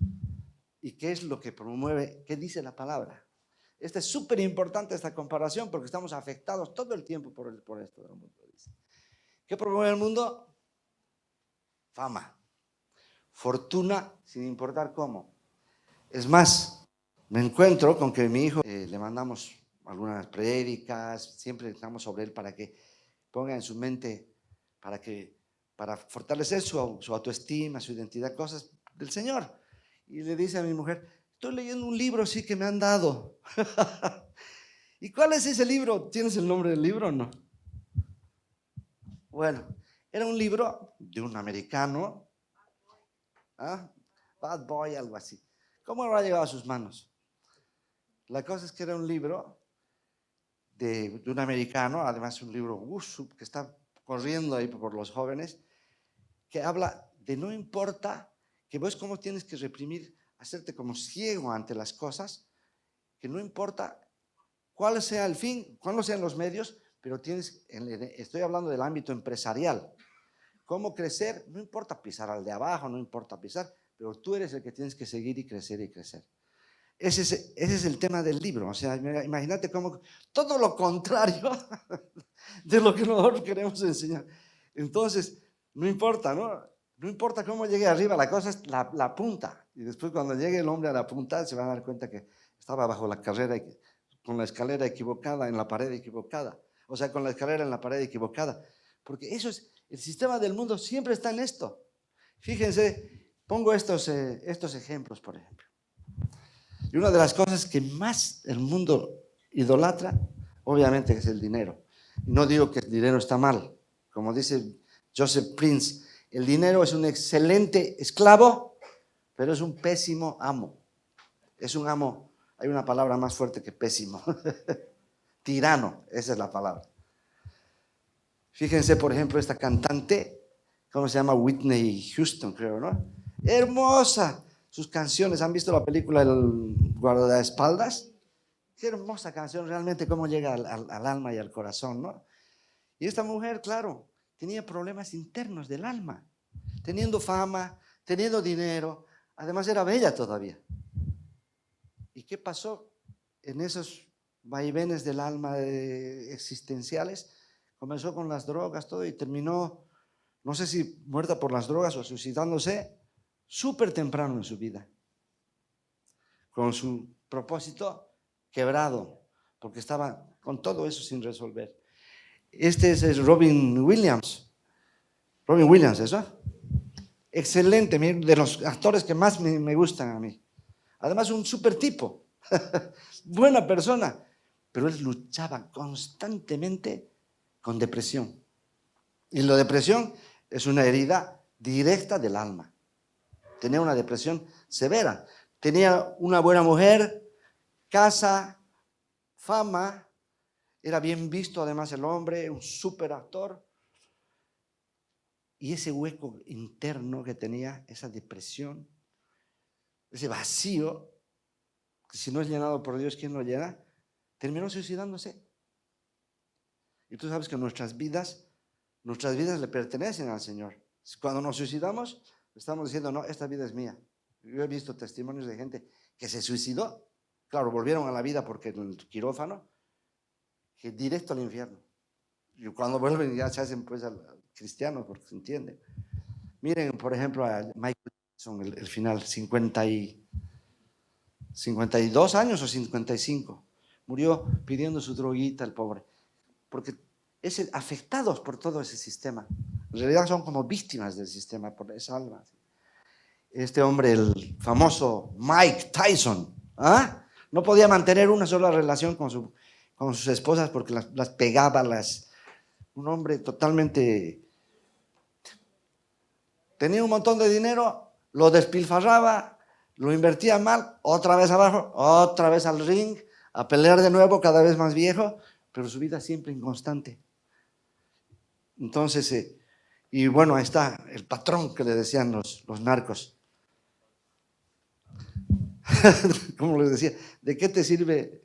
y qué es lo que promueve, qué dice la palabra. Esta es súper importante esta comparación porque estamos afectados todo el tiempo por esto del mundo. ¿Qué promueve el mundo? Fama, fortuna, sin importar cómo. Es más, me encuentro con que mi hijo le mandamos algunas prédicas, siempre estamos sobre él para que ponga en su mente, para fortalecer su autoestima, su identidad, cosas del Señor. Y le dice a mi mujer, estoy leyendo un libro sí que me han dado. ¿Y cuál es ese libro? ¿Tienes el nombre del libro o no? Bueno, era un libro de un americano, ¿ah? Bad Boy, algo así. ¿Cómo lo ha llegado a sus manos? La cosa es que era un libro de un americano, además un libro que está corriendo ahí por los jóvenes, que habla de no importa, que ves cómo tienes que reprimir, hacerte como ciego ante las cosas, que no importa cuál sea el fin, cuáles sean los medios, pero estoy hablando del ámbito empresarial. ¿Cómo crecer? No importa pisar al de abajo, no importa pisar, pero tú eres el que tienes que seguir y crecer y crecer. Ese es el tema del libro. O sea, imagínate cómo todo lo contrario de lo que nosotros queremos enseñar. Entonces, no importa, ¿no? No importa cómo llegue arriba, la cosa es la punta. Y después cuando llegue el hombre a la punta, se va a dar cuenta que estaba bajo la carrera, con la escalera equivocada, en la pared equivocada. O sea, con la escalera en la pared equivocada. Porque eso es, el sistema del mundo siempre está en esto. Fíjense, pongo estos ejemplos, por ejemplo. Y una de las cosas que más el mundo idolatra, obviamente, es el dinero. No digo que el dinero está mal. Como dice Joseph Prince, el dinero es un excelente esclavo, pero es un pésimo amo. Es un amo, hay una palabra más fuerte que pésimo. Tirano, esa es la palabra. Fíjense, por ejemplo, esta cantante, ¿cómo se llama? Whitney Houston, creo, ¿no? Hermosa. Sus canciones, ¿han visto la película El guardaespaldas? Qué hermosa canción, realmente cómo llega al alma y al corazón, ¿no? Y esta mujer, claro, tenía problemas internos del alma, teniendo fama, teniendo dinero, además era bella todavía. ¿Y qué pasó en esos vaivenes del alma existenciales? Comenzó con las drogas, todo, y terminó, no sé si muerta por las drogas o suicidándose, súper temprano en su vida, con su propósito quebrado, porque estaba con todo eso sin resolver. Este es Robin Williams. Robin Williams, ¿eso? Excelente, de los actores que más me gustan a mí. Además, un súper tipo, buena persona, pero él luchaba constantemente con depresión. Y la depresión es una herida directa del alma. Tenía una depresión severa. Tenía una buena mujer, casa, fama, era bien visto además el hombre, un súper actor. Y ese hueco interno que tenía, esa depresión, ese vacío, que si no es llenado por Dios, ¿quién lo llena? Terminó suicidándose. Y tú sabes que nuestras vidas le pertenecen al Señor. Cuando nos suicidamos, estamos diciendo, no, esta vida es mía. Yo he visto testimonios de gente que se suicidó, claro, volvieron a la vida porque en el quirófano, que directo al infierno. Y cuando vuelven ya se hacen pues cristianos, porque se entiende. Miren, por ejemplo, a Michael son el final, 52 años o 55. Murió pidiendo su droguita, el pobre, porque es afectados por todo ese sistema. En realidad son como víctimas del sistema por esa alma. Este hombre, el famoso Mike Tyson, ¿ah? No podía mantener una sola relación con sus esposas porque las pegaba, un hombre totalmente... Tenía un montón de dinero, lo despilfarraba, lo invertía mal, otra vez abajo, otra vez al ring, a pelear de nuevo, cada vez más viejo, pero su vida siempre inconstante. Entonces, y bueno, ahí está el patrón que le decían los narcos. Como les decía, ¿de qué te sirve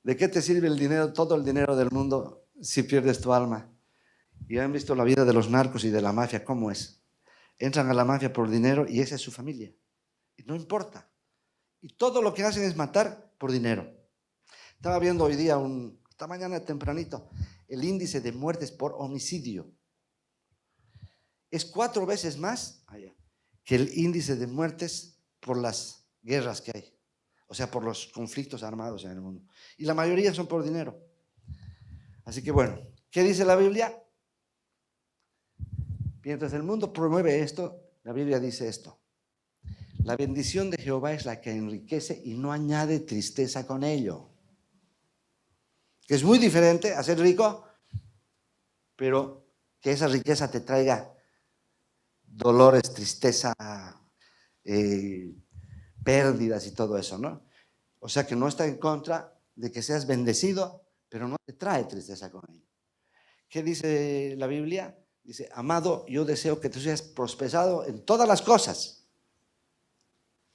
el dinero, todo el dinero del mundo, si pierdes tu alma? Y han visto la vida de los narcos y de la mafia, ¿cómo es? Entran a la mafia por dinero y esa es su familia. Y no importa. Y todo lo que hacen es matar por dinero. Estaba viendo hoy día, esta mañana tempranito, el índice de muertes por homicidio. Es 4 veces más que el índice de muertes por las guerras que hay. O sea, por los conflictos armados en el mundo. Y la mayoría son por dinero. Así que bueno, ¿qué dice la Biblia? Mientras el mundo promueve esto, la Biblia dice esto. La bendición de Jehová es la que enriquece y no añade tristeza con ello. Que es muy diferente a ser rico, pero que esa riqueza te traiga dolores, tristeza, pérdidas y todo eso, ¿no? O sea que no está en contra de que seas bendecido, pero no te trae tristeza con ello. ¿Qué dice la Biblia? Dice, amado, yo deseo que tú seas prosperado en todas las cosas.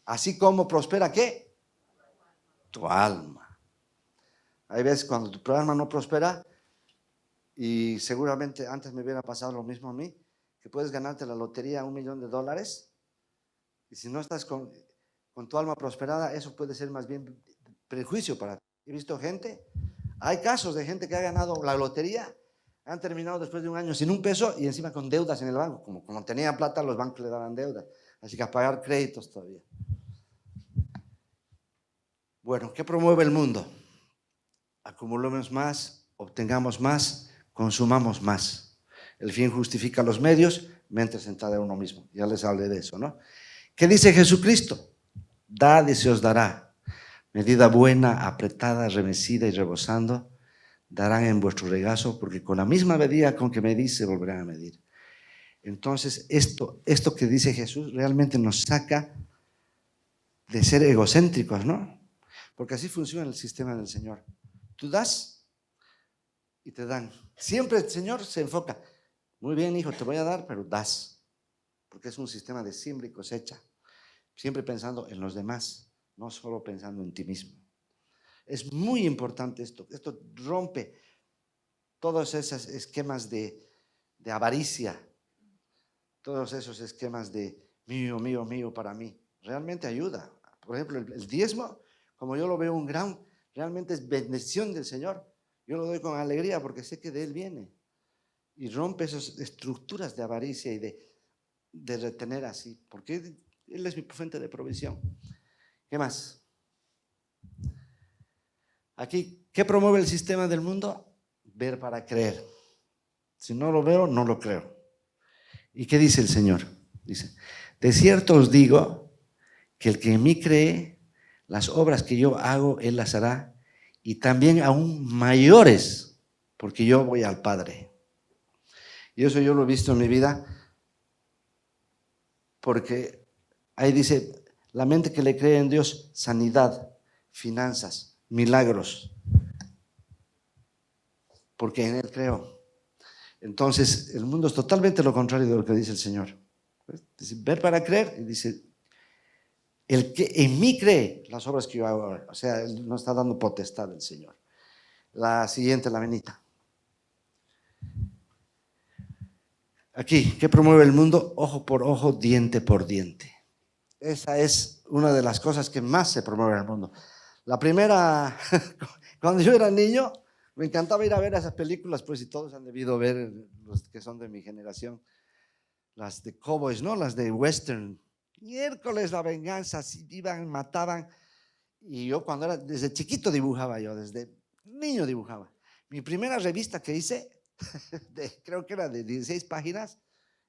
Así como prospera, ¿qué? Tu alma. Hay veces cuando tu alma no prospera, y seguramente antes me hubiera pasado lo mismo a mí, que puedes ganarte la lotería $1 millón, y si no estás con tu alma prosperada, eso puede ser más bien prejuicio para ti. He visto hay casos de gente que ha ganado la lotería, han terminado después de un año sin un peso y encima con deudas en el banco. Como tenían plata, los bancos le daban deudas. Así que a pagar créditos todavía. Bueno, ¿qué promueve el mundo? Acumulemos más, obtengamos más, consumamos más. El fin justifica los medios, mente sentada en uno mismo. Ya les hablé de eso, ¿no? ¿Qué dice Jesucristo? Dad y se os dará. Medida buena, apretada, remecida y rebosando, darán en vuestro regazo, porque con la misma medida con que medís se volverán a medir. Entonces, esto que dice Jesús realmente nos saca de ser egocéntricos, ¿no? Porque así funciona el sistema del Señor. Tú das y te dan. Siempre el Señor se enfoca. Muy bien, hijo, te voy a dar, pero das. Porque es un sistema de siembra y cosecha. Siempre pensando en los demás, no solo pensando en ti mismo. Es muy importante esto. Esto rompe todos esos esquemas de avaricia, todos esos esquemas de mío, mío, mío para mí. Realmente ayuda. Por ejemplo, el diezmo, como yo lo veo realmente es bendición del Señor. Yo lo doy con alegría porque sé que de Él viene. Y rompe esas estructuras de avaricia y de retener así, porque Él es mi fuente de provisión. ¿Qué más? Aquí, ¿qué promueve el sistema del mundo? Ver para creer. Si no lo veo, no lo creo. ¿Y qué dice el Señor? Dice, de cierto os digo que el que en mí cree, las obras que yo hago, Él las hará, y también aún mayores, porque yo voy al Padre. Y eso yo lo he visto en mi vida, porque ahí dice, la mente que le cree en Dios, sanidad, finanzas, milagros, porque en Él creo. Entonces, el mundo es totalmente lo contrario de lo que dice el Señor. Dice, ver para creer, y dice, el que en mí cree, las obras que yo hago, o sea, Él nos está dando potestad el Señor. La siguiente, la venita. Aquí, ¿qué promueve el mundo? Ojo por ojo, diente por diente. Esa es una de las cosas que más se promueve en el mundo. La primera, cuando yo era niño, me encantaba ir a ver esas películas, pues, y todos han debido ver, los que son de mi generación, las de cowboys, ¿no? Las de western, Miércoles la venganza, si iban, mataban. Y yo cuando era, desde chiquito dibujaba yo, desde niño dibujaba. Mi primera revista que hice, creo que era de 16 páginas,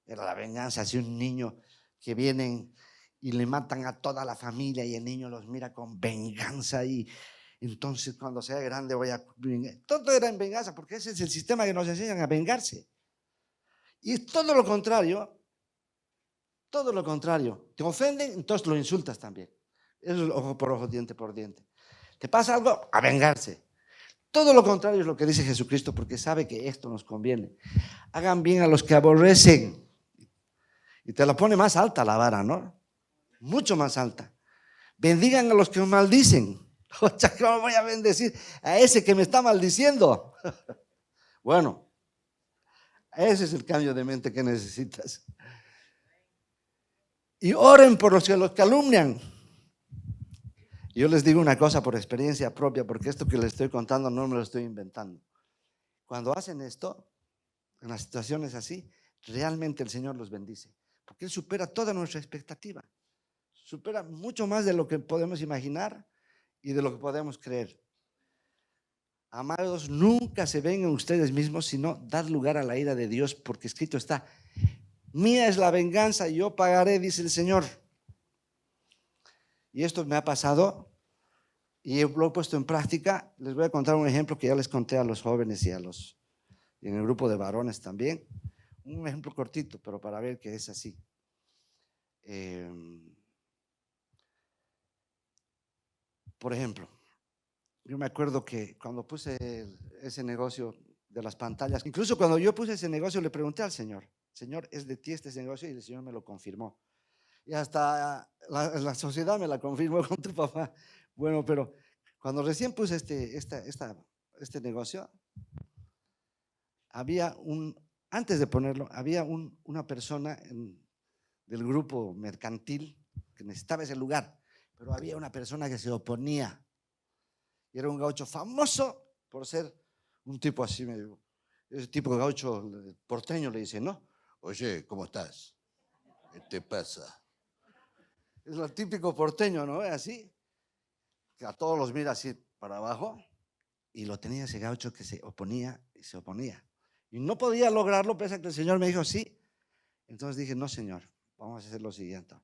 era La venganza, así un niño que vienen y le matan a toda la familia y el niño los mira con venganza y entonces cuando sea grande voy a... Todo era en venganza porque ese es el sistema que nos enseñan a vengarse. Y es todo lo contrario, todo lo contrario. Te ofenden, entonces lo insultas también. Eso es ojo por ojo, diente por diente. Te pasa algo, a vengarse. Todo lo contrario es lo que dice Jesucristo porque sabe que esto nos conviene. Hagan bien a los que aborrecen. Y te la pone más alta la vara, ¿no? Mucho más alta. Bendigan a los que os maldicen. O sea, ¿cómo voy a bendecir a ese que me está maldiciendo? Bueno, ese es el cambio de mente que necesitas. Y oren por los que los calumnian. Yo les digo una cosa por experiencia propia, porque esto que les estoy contando no me lo estoy inventando. Cuando hacen esto, en las situaciones así, realmente el Señor los bendice, porque Él supera toda nuestra expectativa, supera mucho más de lo que podemos imaginar y de lo que podemos creer. Amados, nunca se vengan ustedes mismos, sino dar lugar a la ira de Dios, porque escrito está: mía es la venganza, yo pagaré, dice el Señor. Y esto me ha pasado y lo he puesto en práctica. Les voy a contar un ejemplo que ya les conté a los jóvenes y en el grupo de varones también. Un ejemplo cortito, pero para ver que es así. Por ejemplo, yo me acuerdo que cuando puse ese negocio de las pantallas, incluso cuando yo puse ese negocio le pregunté al Señor: Señor, ¿es de ti este negocio? Y el Señor me lo confirmó. Y hasta la sociedad me la confirmó con tu papá. Bueno, pero cuando recién puse este negocio, antes de ponerlo, había una persona del grupo mercantil que necesitaba ese lugar, pero había una persona que se oponía. Y era un gaucho famoso por ser un tipo así, medio, ese tipo de gaucho porteño, le dice, ¿no? Oye, ¿cómo estás? ¿Qué te pasa? Es lo típico porteño, ¿no? Así, que a todos los mira así para abajo, y lo tenía ese gaucho que se oponía y se oponía. Y no podía lograrlo, pese a que el Señor me dijo sí. Entonces dije, no, Señor, vamos a hacer lo siguiente.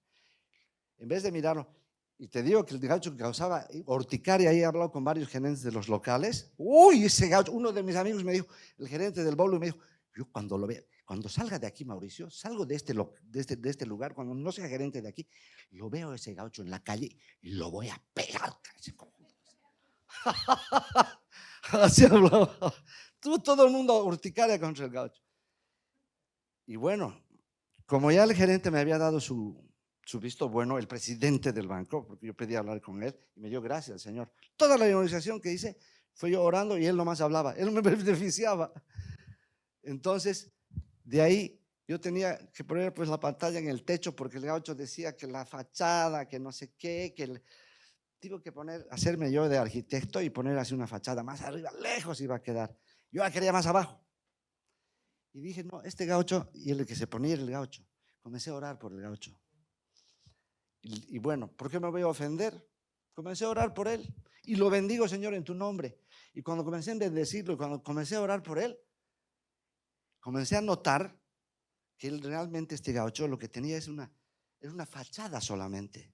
En vez de mirarlo, y te digo que el gaucho causaba urticaria, ahí he hablado con varios gerentes de los locales. Uy, ese gaucho, uno de mis amigos me dijo, el gerente del bolo me dijo, yo cuando lo vea, cuando salga de aquí, Mauricio, salgo de este lugar, cuando no sea gerente de aquí, lo veo a ese gaucho en la calle y lo voy a pegar. Así hablaba. Todo el mundo urticaria contra el gaucho. Y bueno, como ya el gerente me había dado su visto bueno, el presidente del banco, porque yo pedí hablar con él y me dio gracias al Señor. Toda la negociación que hice fue yo orando y él nomás hablaba, él me beneficiaba. Entonces, de ahí yo tenía que poner pues la pantalla en el techo porque el gaucho decía que la fachada, que no sé qué, tuve que hacerme yo de arquitecto y poner así una fachada más arriba, lejos iba a quedar. Yo la quería más abajo. Y dije, no, este gaucho, y el que se ponía era el gaucho. Comencé a orar por el gaucho. Y bueno, ¿por qué me voy a ofender? Comencé a orar por él y lo bendigo, Señor, en tu nombre. Y cuando comencé a bendecirlo, cuando comencé a orar por él, comencé a notar que él realmente, este gaucho, lo que tenía es una fachada solamente.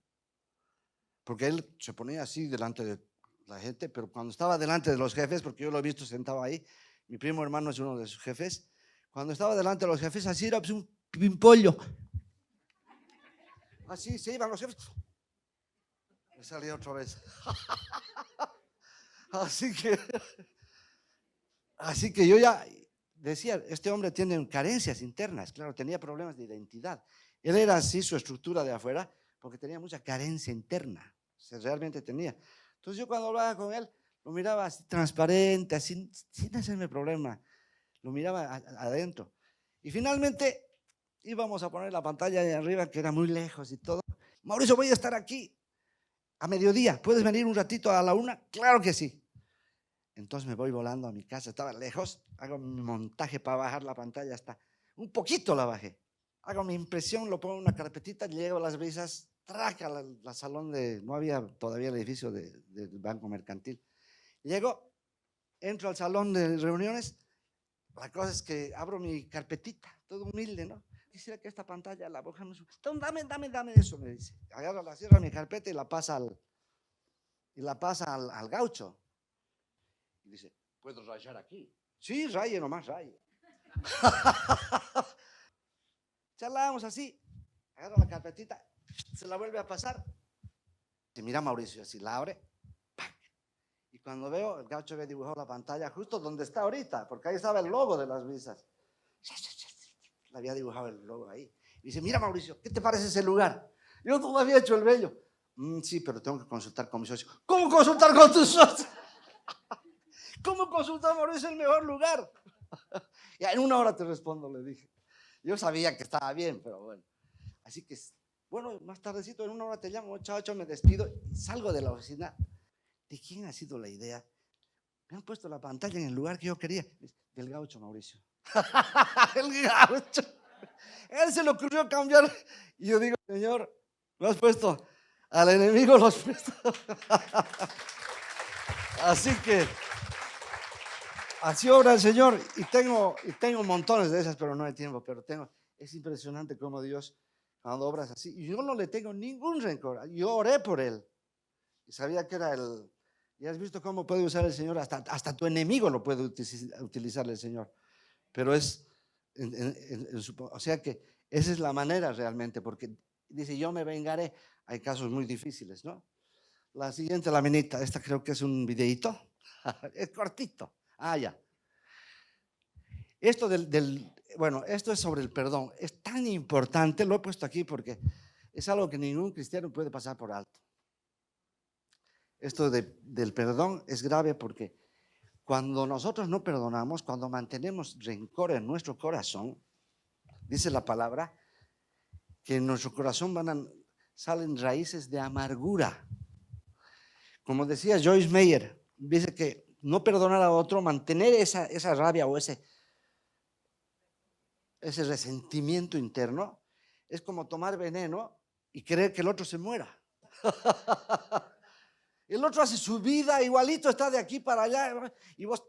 Porque él se ponía así delante de la gente, pero cuando estaba delante de los jefes, porque yo lo he visto sentado ahí, mi primo hermano es uno de sus jefes, cuando estaba delante de los jefes, así era pues un pimpollo. Así se iban los jefes. Me salía otra vez. Así que yo ya decía, este hombre tiene carencias internas, claro, tenía problemas de identidad. Él era así su estructura de afuera porque tenía mucha carencia interna, o sea, realmente tenía. Entonces yo cuando hablaba con él, lo miraba así transparente, así, sin hacerme problema, lo miraba adentro. Y finalmente íbamos a poner la pantalla de arriba, que era muy lejos y todo. Mauricio, voy a estar aquí a mediodía, ¿puedes venir un ratito a la 1? Claro que sí. Entonces me voy volando a mi casa, estaba lejos, hago mi montaje para bajar la pantalla hasta un poquito la bajé, hago mi impresión, lo pongo en una carpetita, llego a las brisas, traca la salón de, no había todavía el edificio del Banco Mercantil. Llego, entro al salón de reuniones, la cosa es que abro mi carpetita, todo humilde, ¿no? Quisiera que esta pantalla la boja no sube. Dame eso, me dice. Agarra, la cierra mi carpeta y la pasa al gaucho. Y dice, ¿puedo rayar aquí? Sí, raye nomás, raye. Charlábamos así, agarra la carpetita, se la vuelve a pasar. Y mira Mauricio, así la abre. ¡Pac! Y cuando veo, el gaucho había dibujado la pantalla justo donde está ahorita, porque ahí estaba el logo de las brisas. Le había dibujado el logo ahí. Y dice, mira Mauricio, ¿qué te parece ese lugar? Yo todavía he hecho el bello. Sí, pero tengo que consultar con mis socios. ¿Cómo consultar con tus socios? ¿Cómo consultar, Mauricio, el mejor lugar? Ya en 1 hora te respondo, le dije. Yo sabía que estaba bien, pero bueno. Así que, bueno, más tardecito, en 1 hora te llamo, chao, me despido y salgo de la oficina. ¿De quién ha sido la idea? Me han puesto la pantalla en el lugar que yo quería. Del gaucho, Mauricio. El gaucho. Él se le ocurrió cambiar. Y yo digo, Señor, lo has puesto al enemigo, lo has puesto. Así que, así obra el Señor. Y tengo montones de esas, pero no hay tiempo. Pero es impresionante cómo Dios, cuando obras así. Y yo no le tengo ningún rencor. Yo oré por él. Y sabía que era el. Y has visto cómo puede usar el Señor. Hasta tu enemigo lo puede utilizar el Señor. Pero es. O sea que esa es la manera realmente, porque dice, yo me vengaré. Hay casos muy difíciles, ¿no? La siguiente laminita, esta creo que es un videíto. Es cortito. Ya. Esto bueno, esto es sobre el perdón. Es tan importante, lo he puesto aquí porque es algo que ningún cristiano puede pasar por alto. Esto del perdón es grave porque cuando nosotros no perdonamos, cuando mantenemos rencor en nuestro corazón, dice la palabra, que en nuestro corazón salen raíces de amargura. Como decía Joyce Meyer, dice que no perdonar a otro, mantener esa rabia o ese resentimiento interno, es como tomar veneno y querer que el otro se muera. El otro hace su vida, igualito está de aquí para allá, y vos...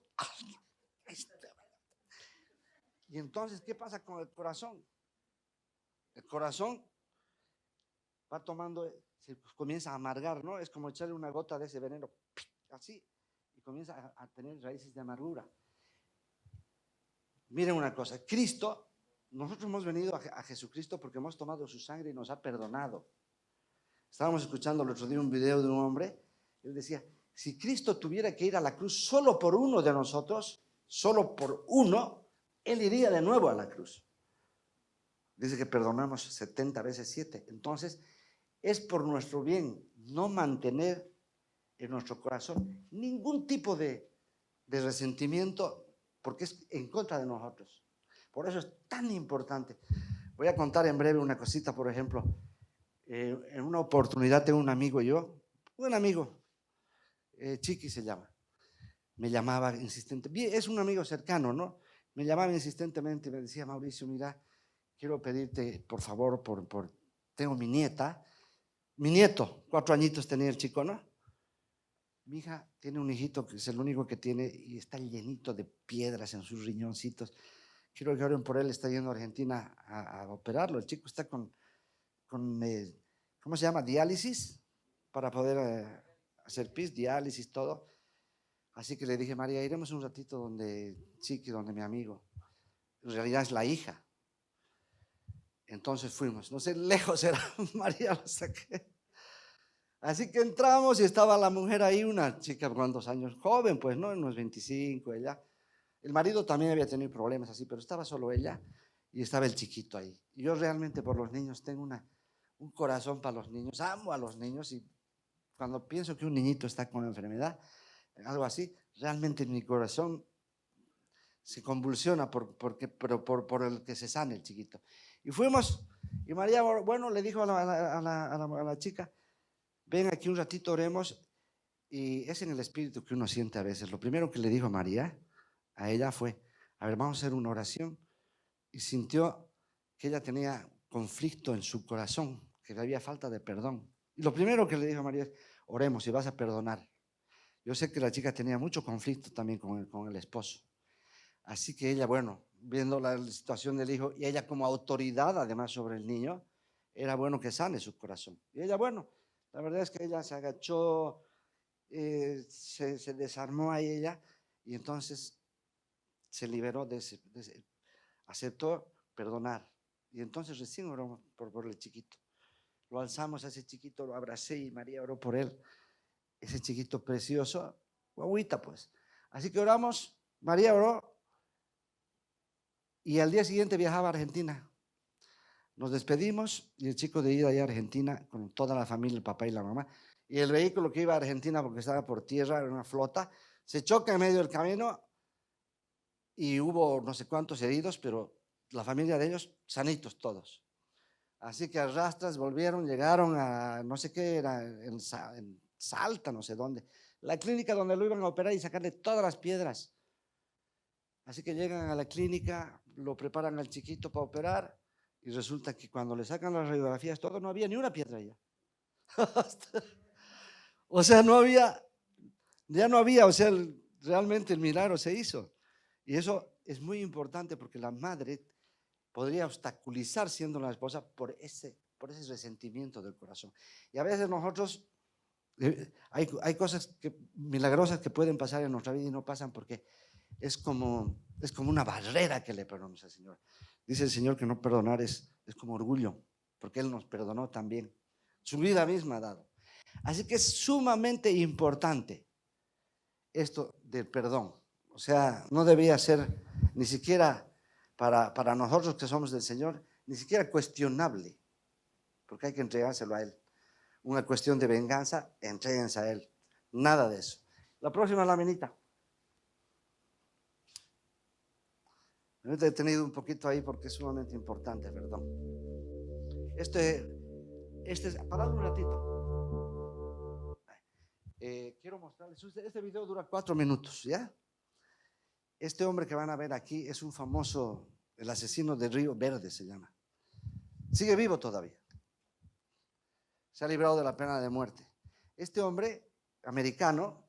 Y entonces, ¿qué pasa con el corazón? El corazón va tomando, se comienza a amargar, ¿no? Es como echarle una gota de ese veneno, así, y comienza a tener raíces de amargura. Miren una cosa, Cristo, nosotros hemos venido a Jesucristo porque hemos tomado su sangre y nos ha perdonado. Estábamos escuchando el otro día un video de un hombre, él decía, si Cristo tuviera que ir a la cruz solo por uno de nosotros, solo por uno, él iría de nuevo a la cruz. Dice que perdonamos 70 veces 7. Entonces, es por nuestro bien no mantener en nuestro corazón ningún tipo de resentimiento, porque es en contra de nosotros. Por eso es tan importante. Voy a contar en breve una cosita, por ejemplo. En una oportunidad tengo un amigo Chiqui se llama. Me llamaba insistentemente, es un amigo cercano, ¿no? Me llamaba insistentemente y me decía, Mauricio, mira, quiero pedirte, por favor, tengo mi nieto, 4 añitos tenía el chico, ¿no? Mi hija tiene un hijito que es el único que tiene y está llenito de piedras en sus riñoncitos. Quiero que oren por él, está yendo a Argentina a operarlo. El chico está con ¿cómo se llama? Diálisis, para poder hacer pis, diálisis, todo. Así que le dije, María, iremos un ratito donde Chiqui, donde mi amigo. En realidad es la hija. Entonces fuimos, no sé, lejos era, María lo saqué. Así que entramos y estaba la mujer ahí, una chica, ¿cuántos años? Joven, pues, ¿no? Unos 25, ella. El marido también había tenido problemas así, pero estaba solo ella y estaba el chiquito ahí. Y yo realmente por los niños tengo un corazón para los niños, amo a los niños y cuando pienso que un niñito está con enfermedad, algo así, realmente mi corazón se convulsiona por el que se sane el chiquito. Y fuimos, y María, bueno, le dijo a la chica, ven aquí un ratito, oremos, y es en el espíritu que uno siente a veces. Lo primero que le dijo a ella fue, a ver, vamos a hacer una oración, y sintió que ella tenía conflicto en su corazón, que había falta de perdón. Y lo primero que le dijo a María es, oremos y vas a perdonar. Yo sé que la chica tenía mucho conflicto también con el esposo. Así que ella, bueno, viendo la situación del hijo y ella como autoridad además sobre el niño, era bueno que sane su corazón. Y ella, bueno, la verdad es que ella se agachó, se desarmó a ella y entonces se liberó aceptó perdonar. Y entonces recién oró por el chiquito. Lo alzamos a ese chiquito, lo abracé y María oró por él. Ese chiquito precioso, guaguita pues. Así que oramos, María oró y al día siguiente viajaba a Argentina. Nos despedimos y el chico de ida allá a Argentina con toda la familia, el papá y la mamá. Y el vehículo que iba a Argentina, porque estaba por tierra, era una flota, se choca en medio del camino y hubo no sé cuántos heridos, pero la familia de ellos sanitos todos. Así que arrastras volvieron, llegaron a no sé qué era, en Salta, no sé dónde, la clínica donde lo iban a operar y sacarle todas las piedras. Así que llegan a la clínica, lo preparan al chiquito para operar y resulta que cuando le sacan las radiografías, todo, no había ni una piedra ya. O sea, no había, ya no había, o sea, realmente el milagro se hizo. Y eso es muy importante porque la madre podría obstaculizar siendo la esposa por ese resentimiento del corazón. Y a veces nosotros, hay cosas milagrosas que pueden pasar en nuestra vida y no pasan porque es como una barrera que le perdonamos al Señor. Dice el Señor que no perdonar es como orgullo, porque Él nos perdonó también. Su vida misma ha dado. Así que es sumamente importante esto del perdón. O sea, no debía ser ni siquiera para nosotros que somos del Señor, ni siquiera cuestionable, porque hay que entregárselo a Él. Una cuestión de venganza, entréguense a Él. Nada de eso. La próxima laminita. Me he detenido un poquito ahí porque es sumamente importante, perdón. Parad un ratito. Quiero mostrarles, este video dura 4 minutos, ¿ya? Este hombre que van a ver aquí es un famoso, el asesino de Río Verde se llama. Sigue vivo todavía. Se ha librado de la pena de muerte. Este hombre, americano,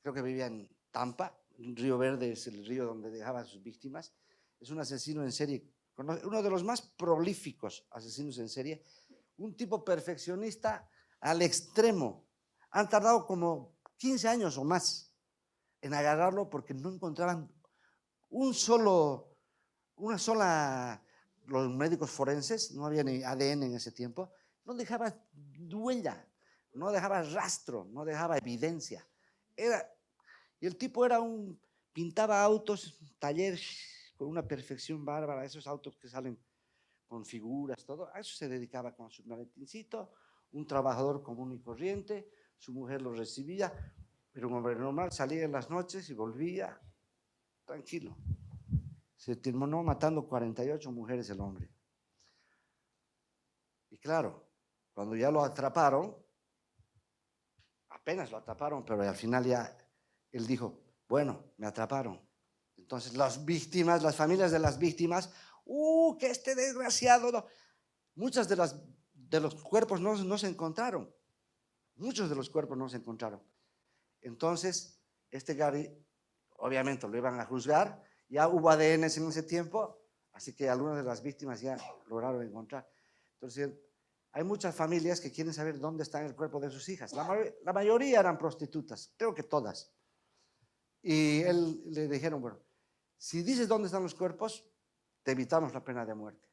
creo que vivía en Tampa, Río Verde es el río donde dejaba a sus víctimas, es un asesino en serie, uno de los más prolíficos asesinos en serie, un tipo perfeccionista al extremo. Han tardado como 15 años o más en agarrarlo porque no encontraban los médicos forenses, no había ni ADN en ese tiempo, no dejaba huella, no dejaba rastro, no dejaba evidencia. Y el tipo pintaba autos, taller con una perfección bárbara, esos autos que salen con figuras, todo, a eso se dedicaba con su maletincito, un trabajador común y corriente, su mujer lo recibía, pero un hombre normal salía en las noches y volvía tranquilo. Se terminó matando 48 mujeres el hombre. Y claro, cuando ya lo atraparon, apenas lo atraparon, pero al final ya él dijo, bueno, me atraparon. Entonces las víctimas, las familias de las víctimas, que este desgraciado, no. Muchas de los cuerpos no se encontraron. Muchos de los cuerpos no se encontraron. Entonces, este Gary, obviamente lo iban a juzgar, ya hubo ADN en ese tiempo, así que algunas de las víctimas ya lograron encontrar. Entonces, hay muchas familias que quieren saber dónde está el cuerpo de sus hijas. La mayoría eran prostitutas, creo que todas. Y él le dijeron, bueno, si dices dónde están los cuerpos, te evitamos la pena de muerte.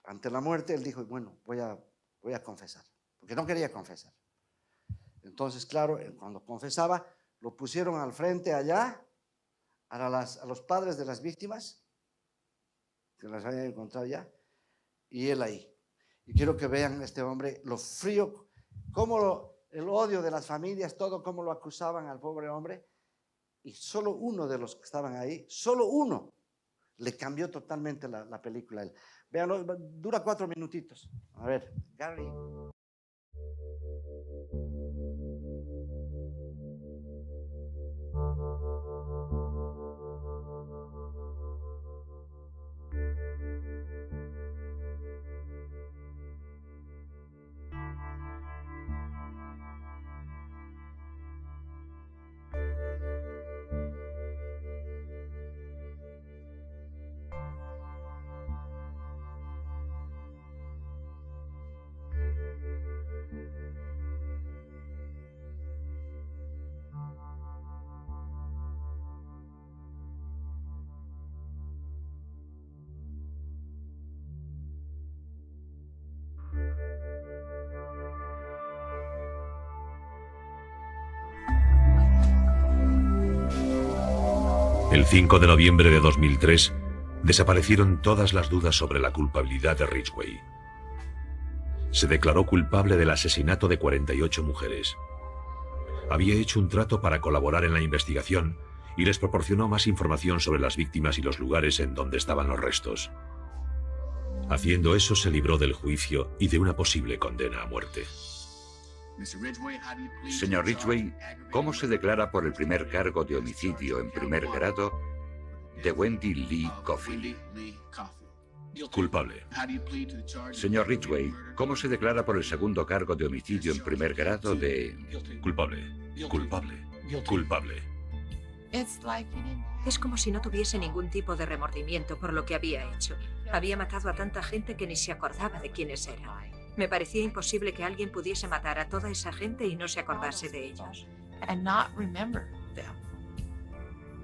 Ante la muerte, él dijo, bueno, voy a confesar, porque no quería confesar. Entonces, claro, cuando confesaba, lo pusieron al frente allá, a los padres de las víctimas, que las habían encontrado ya, y él ahí. Y quiero que vean a este hombre, lo frío, cómo el odio de las familias, todo cómo lo acusaban al pobre hombre, y solo uno de los que estaban ahí, solo uno, le cambió totalmente la película a él. Vean, dura 4 minutitos. A ver, Gary. El 5 de noviembre de 2003, desaparecieron todas las dudas sobre la culpabilidad de Ridgway. Se declaró culpable del asesinato de 48 mujeres. Había hecho un trato para colaborar en la investigación y les proporcionó más información sobre las víctimas y los lugares en donde estaban los restos. Haciendo eso, se libró del juicio y de una posible condena a muerte. Señor Ridgway, ¿cómo se declara por el primer cargo de homicidio en primer grado de Wendy Lee Coffin? Culpable. Señor Ridgway, ¿cómo se declara por el segundo cargo de homicidio en primer grado de... Culpable. Culpable. Culpable. Es como si no tuviese ningún tipo de remordimiento por lo que había hecho. Había matado a tanta gente que ni se acordaba de quiénes eran. Me parecía imposible que alguien pudiese matar a toda esa gente y no se acordase de ellos.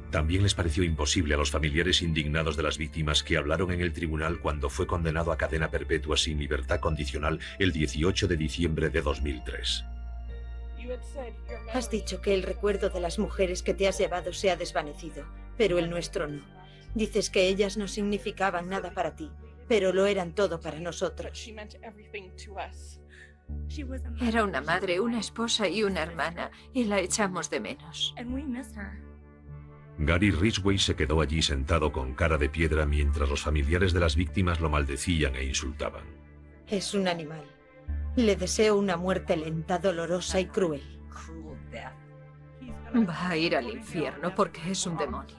También les pareció imposible a los familiares indignados de las víctimas que hablaron en el tribunal cuando fue condenado a cadena perpetua sin libertad condicional el 18 de diciembre de 2003. Has dicho que el recuerdo de las mujeres que te has llevado se ha desvanecido, pero el nuestro no. Dices que ellas no significaban nada para ti, pero lo eran todo para nosotros. Era una madre, una esposa y una hermana, y la echamos de menos. Gary Ridgway se quedó allí sentado con cara de piedra mientras los familiares de las víctimas lo maldecían e insultaban. Es un animal. Le deseo una muerte lenta, dolorosa y cruel. Va a ir al infierno porque es un demonio.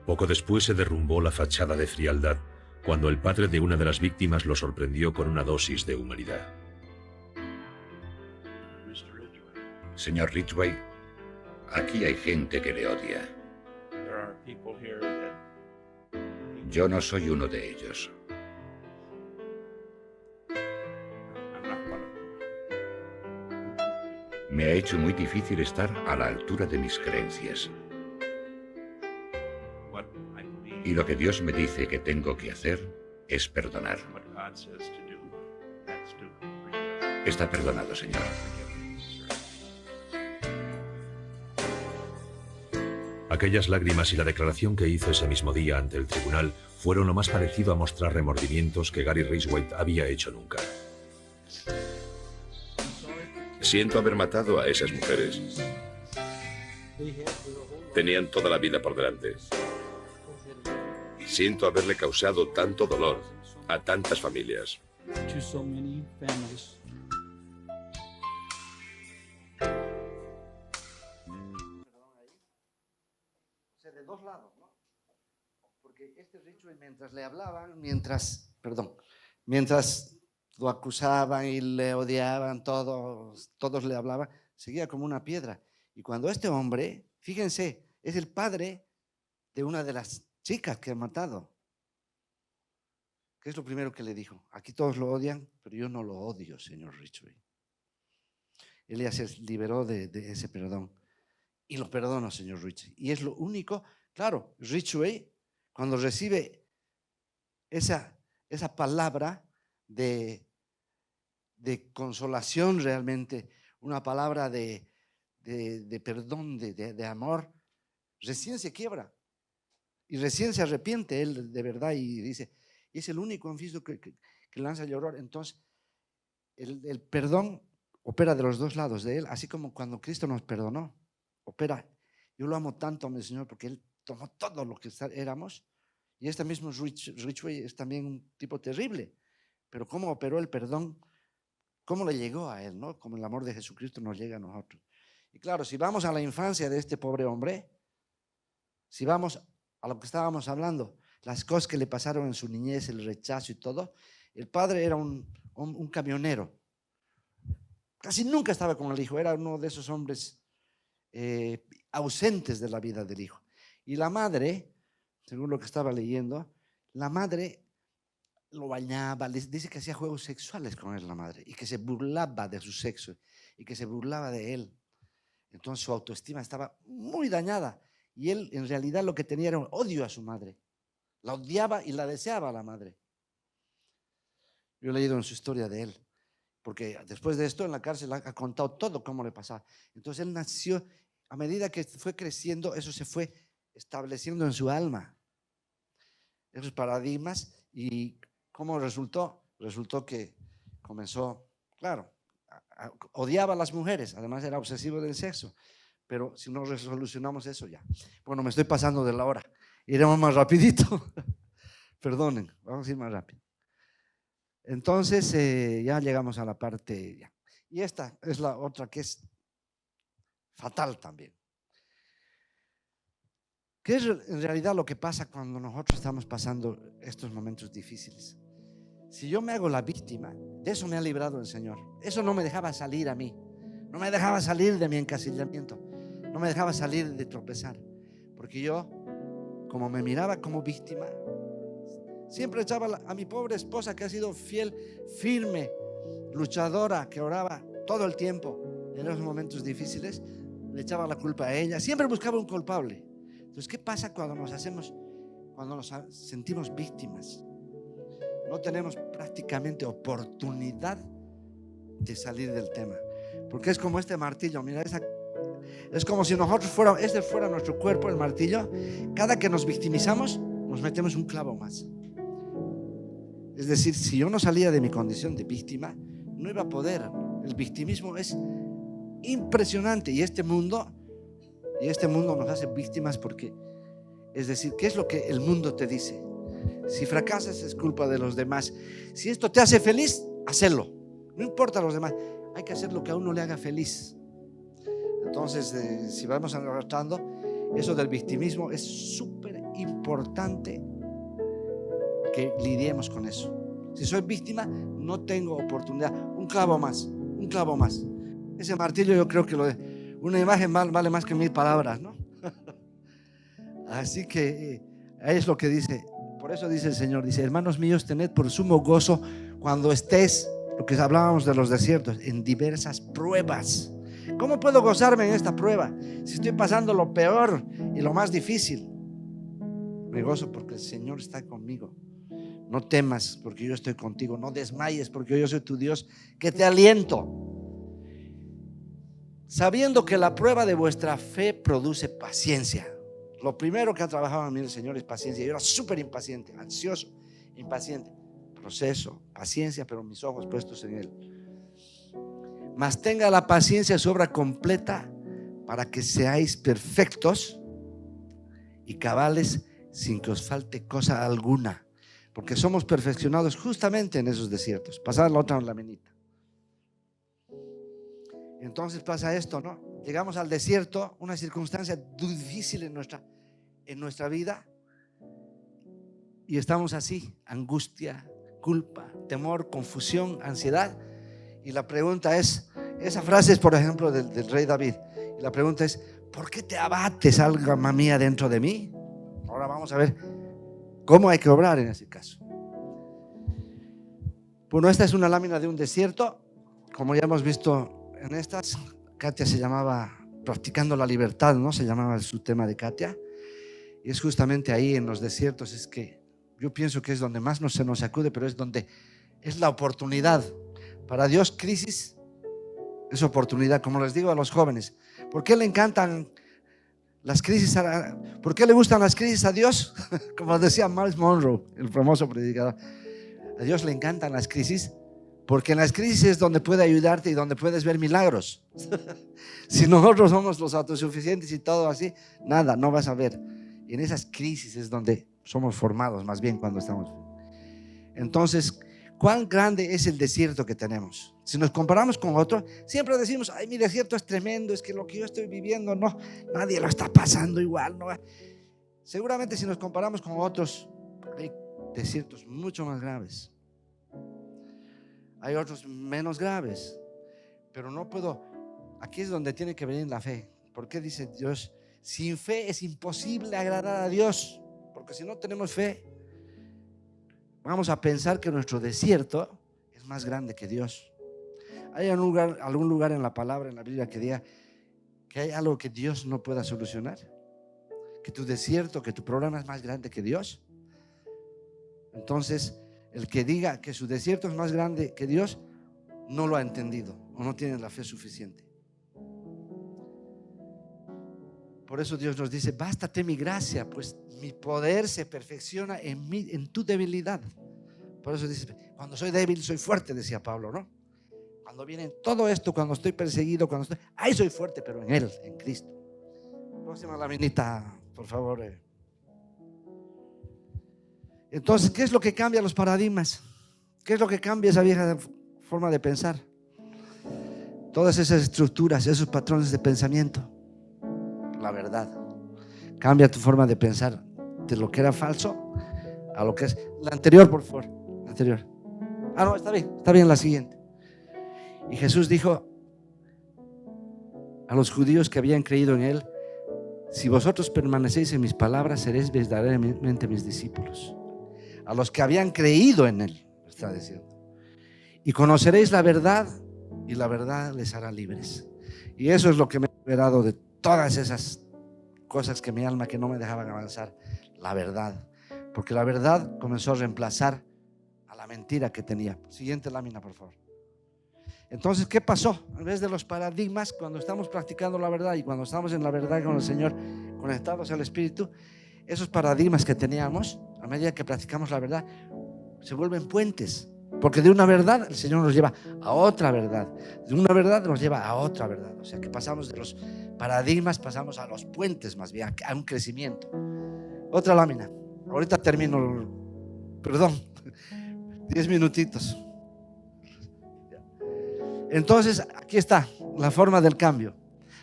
Poco después se derrumbó la fachada de frialdad cuando el padre de una de las víctimas lo sorprendió con una dosis de humanidad. Señor Ridgway, aquí hay gente que le odia. Yo no soy uno de ellos. Me ha hecho muy difícil estar a la altura de mis creencias. Y lo que Dios me dice que tengo que hacer es perdonar. Está perdonado, Señor. Aquellas lágrimas y la declaración que hizo ese mismo día ante el tribunal fueron lo más parecido a mostrar remordimientos que Gary Ridgway había hecho nunca. Siento haber matado a esas mujeres. Tenían toda la vida por delante. Siento haberle causado tanto dolor a tantas familias. De dos lados, ¿no? Porque este Ridgway, mientras le hablaban, mientras lo acusaban y le odiaban, todos le hablaban, seguía como una piedra. Y cuando este hombre, fíjense, es el padre de una de las chicas que ha matado. ¿Qué es lo primero que le dijo? Aquí todos lo odian, pero yo no lo odio, señor Ridgway. Él ya se liberó de ese perdón. Y lo perdono, señor Ridgway. Y es lo único, claro, Ridgway, cuando recibe esa palabra de consolación realmente, una palabra de perdón, de amor, recién se quiebra. Y recién se arrepiente él de verdad y dice, y es el único anfiso que lanza el llorar. Entonces, el perdón opera de los dos lados de él, así como cuando Cristo nos perdonó. Opera. Yo lo amo tanto a mi Señor porque Él tomó todo lo que éramos. Y este mismo Ridgway es también un tipo terrible. Pero cómo operó el perdón, cómo le llegó a Él, ¿no? Como el amor de Jesucristo nos llega a nosotros. Y claro, si vamos a la infancia de este pobre hombre, si vamos a lo que estábamos hablando, las cosas que le pasaron en su niñez, el rechazo y todo, el padre era un camionero. Casi nunca estaba con el hijo, era uno de esos hombres ausentes de la vida del hijo. Y la madre, según lo que estaba leyendo, la madre lo bañaba, dice que hacía juegos sexuales con él, la madre, y que se burlaba de su sexo y que se burlaba de él. Entonces su autoestima estaba muy dañada y él en realidad lo que tenía era un odio a su madre. La odiaba y la deseaba a la madre. Yo he leído en su historia de él, porque después de esto en la cárcel ha contado todo cómo le pasaba. Entonces él nació, a medida que fue creciendo, eso se fue estableciendo en su alma esos paradigmas. ¿Y cómo resultó? Resultó que comenzó, claro, odiaba a las mujeres, además era obsesivo del sexo, pero si no resolucionamos eso ya. Bueno, me estoy pasando de la hora, iremos más rapidito. Perdonen, vamos a ir más rápido. Entonces ya llegamos a la parte ya. Y esta es la otra que es fatal también. ¿Qué es en realidad lo que pasa cuando nosotros estamos pasando estos momentos difíciles? Si yo me hago la víctima, de eso me ha librado el Señor. Eso no me dejaba salir a mí, no me dejaba salir de mi encasillamiento, no me dejaba salir de tropezar, porque yo, como me miraba como víctima, siempre echaba a mi pobre esposa, que ha sido fiel, firme, luchadora, que oraba todo el tiempo en esos momentos difíciles, le echaba la culpa a ella, siempre buscaba un culpable. Entonces, ¿qué pasa cuando nos sentimos víctimas? No tenemos prácticamente oportunidad de salir del tema, porque es como este martillo. Mira, es como si nosotros fuera nuestro cuerpo, el martillo. Cada que nos victimizamos, nos metemos un clavo más. Es decir, si yo no salía de mi condición de víctima, no iba a poder. El victimismo es impresionante, y este mundo nos hace víctimas porque, es decir, ¿qué es lo que el mundo te dice? Si fracasas es culpa de los demás. Si esto te hace feliz, hazlo. No importa a los demás, hay que hacer lo que a uno le haga feliz. Entonces, si vamos arrastrando eso del victimismo, es súper importante que lidiemos con eso. Si soy víctima, no tengo oportunidad. Un clavo más. Ese martillo, yo creo que una imagen vale más que 1000 palabras, ¿no? Así que ahí es lo que dice. Por eso dice el Señor, dice: hermanos míos, tened por sumo gozo cuando estés, lo que hablábamos de los desiertos, en diversas pruebas. ¿Cómo puedo gozarme en esta prueba si estoy pasando lo peor y lo más difícil? Me gozo porque el Señor está conmigo. No temas porque yo estoy contigo. No desmayes porque yo soy tu Dios, que te aliento, sabiendo que la prueba de vuestra fe produce paciencia. Lo primero que ha trabajado en mí el Señor es paciencia. Yo era súper impaciente, ansioso, impaciente. Proceso, paciencia, pero mis ojos puestos en Él. Mas tenga la paciencia su obra completa, para que seáis perfectos y cabales, sin que os falte cosa alguna. Porque somos perfeccionados justamente en esos desiertos. Pasar la otra laminita. Entonces pasa esto, ¿no? Llegamos al desierto, una circunstancia difícil en nuestra vida, y estamos así: angustia, culpa, temor, confusión, ansiedad. Y la pregunta es, esa frase es por ejemplo del rey David, y la pregunta es: ¿por qué te abates, alma mía, dentro de mí? Ahora vamos a ver cómo hay que obrar en ese caso. Bueno, esta es una lámina de un desierto, como ya hemos visto en estas. Katia se llamaba Practicando la Libertad, ¿no? Se llamaba su tema de Katia. Y es justamente ahí en los desiertos, es que yo pienso que es donde más se nos sacude, pero es donde es la oportunidad. Para Dios, crisis es oportunidad, como les digo a los jóvenes. ¿Por qué le encantan las crisis? ¿Por qué le gustan las crisis a Dios? Como decía Miles Monroe, el famoso predicador. A Dios le encantan las crisis, porque en las crisis es donde puede ayudarte y donde puedes ver milagros. Si nosotros somos los autosuficientes y todo así, nada, no vas a ver. Y en esas crisis es donde somos formados, más bien cuando estamos. Entonces, ¿cuán grande es el desierto que tenemos? Si nos comparamos con otros, siempre decimos: ay, mi desierto es tremendo, es que lo que yo estoy viviendo, no, nadie lo está pasando igual, ¿no? Seguramente si nos comparamos con otros, hay desiertos mucho más graves. Hay otros menos graves, pero no puedo. Aquí es donde tiene que venir la fe. ¿Por qué dice Dios? Sin fe es imposible agradar a Dios, porque si no tenemos fe, vamos a pensar que nuestro desierto es más grande que Dios. ¿Hay algún lugar en la palabra, en la Biblia, que diga que hay algo que Dios no pueda solucionar? Que tu desierto, que tu problema es más grande que Dios. Entonces, el que diga que su desierto es más grande que Dios no lo ha entendido o no tiene la fe suficiente. Por eso Dios nos dice: bástate mi gracia, pues mi poder se perfecciona en tu debilidad. Por eso dice: cuando soy débil soy fuerte, decía Pablo, ¿no? Cuando viene todo esto, cuando estoy perseguido, ahí soy fuerte, pero en Él, en Cristo. Próxima laminita, por favor. Entonces, ¿qué es lo que cambia los paradigmas? ¿Qué es lo que cambia esa vieja forma de pensar? Todas esas estructuras, esos patrones de pensamiento. La verdad. Cambia tu forma de pensar de lo que era falso a lo que es. La anterior, por favor. La anterior. No, está bien la siguiente. Y Jesús dijo a los judíos que habían creído en Él: si vosotros permanecéis en mis palabras, seréis verdaderamente mis discípulos. A los que habían creído en Él, está diciendo. Y conoceréis la verdad, y la verdad les hará libres. Y eso es lo que me ha liberado de todas esas cosas que mi alma que no me dejaban avanzar. La verdad. Porque la verdad comenzó a reemplazar a la mentira que tenía. Siguiente lámina, por favor. Entonces, ¿qué pasó? En vez de los paradigmas, cuando estamos practicando la verdad y cuando estamos en la verdad con el Señor, conectados al Espíritu, esos paradigmas que teníamos, a medida que practicamos la verdad, se vuelven puentes. Porque de una verdad el Señor nos lleva a otra verdad. De una verdad nos lleva a otra verdad. O sea que pasamos de los paradigmas, pasamos a los puentes más bien, a un crecimiento. Otra lámina. Ahorita termino, perdón, 10 minutitos. Entonces, aquí está la forma del cambio.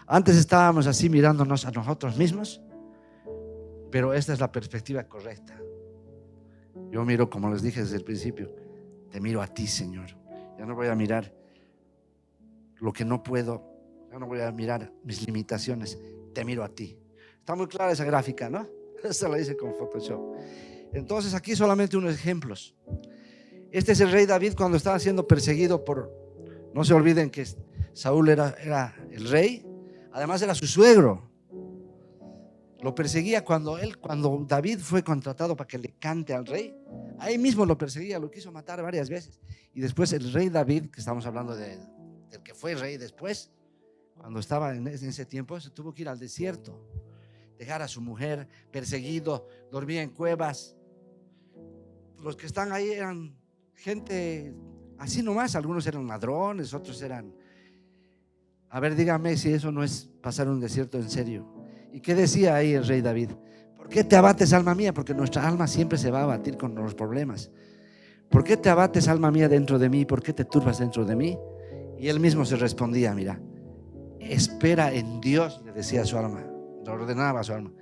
Antes estábamos así mirándonos a nosotros mismos, pero esta es la perspectiva correcta. Yo miro, como les dije desde el principio, te miro a ti, Señor. Ya no voy a mirar lo que no puedo, ya no voy a mirar mis limitaciones, te miro a ti. Está muy clara esa gráfica, ¿no? Esta la hice con Photoshop. Entonces, aquí solamente unos ejemplos. Este es el rey David cuando estaba siendo perseguido por... No se olviden que Saúl era el rey, además era su suegro. Lo perseguía cuando David fue contratado para que le cante al rey. Ahí mismo lo perseguía, lo quiso matar varias veces. Y después el rey David, que estamos hablando del que fue rey después, cuando estaba en ese tiempo, se tuvo que ir al desierto, dejar a su mujer, perseguido, dormía en cuevas. Los que están ahí eran gente así nomás, algunos eran ladrones, otros eran... A ver, dígame si eso no es pasar un desierto en serio. ¿Y qué decía ahí el rey David? ¿Por qué te abates, alma mía? Porque nuestra alma siempre se va a abatir con los problemas. ¿Por qué te abates, alma mía, dentro de mí? ¿Por qué te turbas dentro de mí? Y él mismo se respondía, mira, espera en Dios, le decía a su alma, le ordenaba a su alma,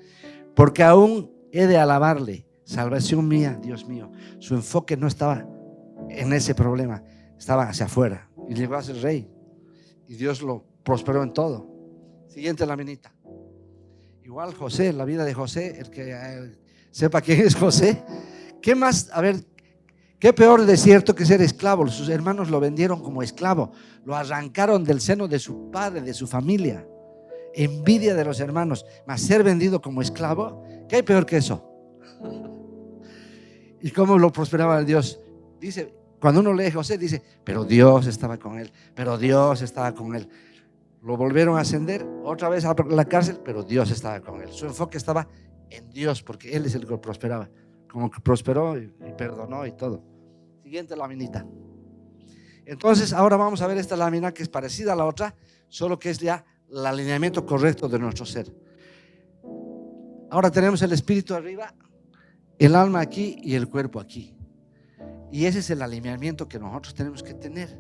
porque aún he de alabarle, salvación mía, Dios mío. Su enfoque no estaba en ese problema, estaba hacia afuera. Y llegó a ser rey. Y Dios lo prosperó en todo. Siguiente laminita. Igual José, la vida de José, el que sepa quién es José. ¿Qué más? A ver, qué peor desierto que ser esclavo. Sus hermanos lo vendieron como esclavo, lo arrancaron del seno de su padre, de su familia. Envidia de los hermanos, mas ser vendido como esclavo, ¿qué hay peor que eso? ¿Y cómo lo prosperaba Dios? Dice, cuando uno lee José, dice, pero Dios estaba con él, pero Dios estaba con él. Lo volvieron a ascender otra vez a la cárcel, pero Dios estaba con él. Su enfoque estaba en Dios, porque Él es el que lo prosperaba. Como que prosperó y perdonó y todo. Siguiente laminita. Entonces, ahora vamos a ver esta lámina que es parecida a la otra, solo que es ya el alineamiento correcto de nuestro ser. Ahora tenemos el espíritu arriba, el alma aquí y el cuerpo aquí. Y ese es el alineamiento que nosotros tenemos que tener,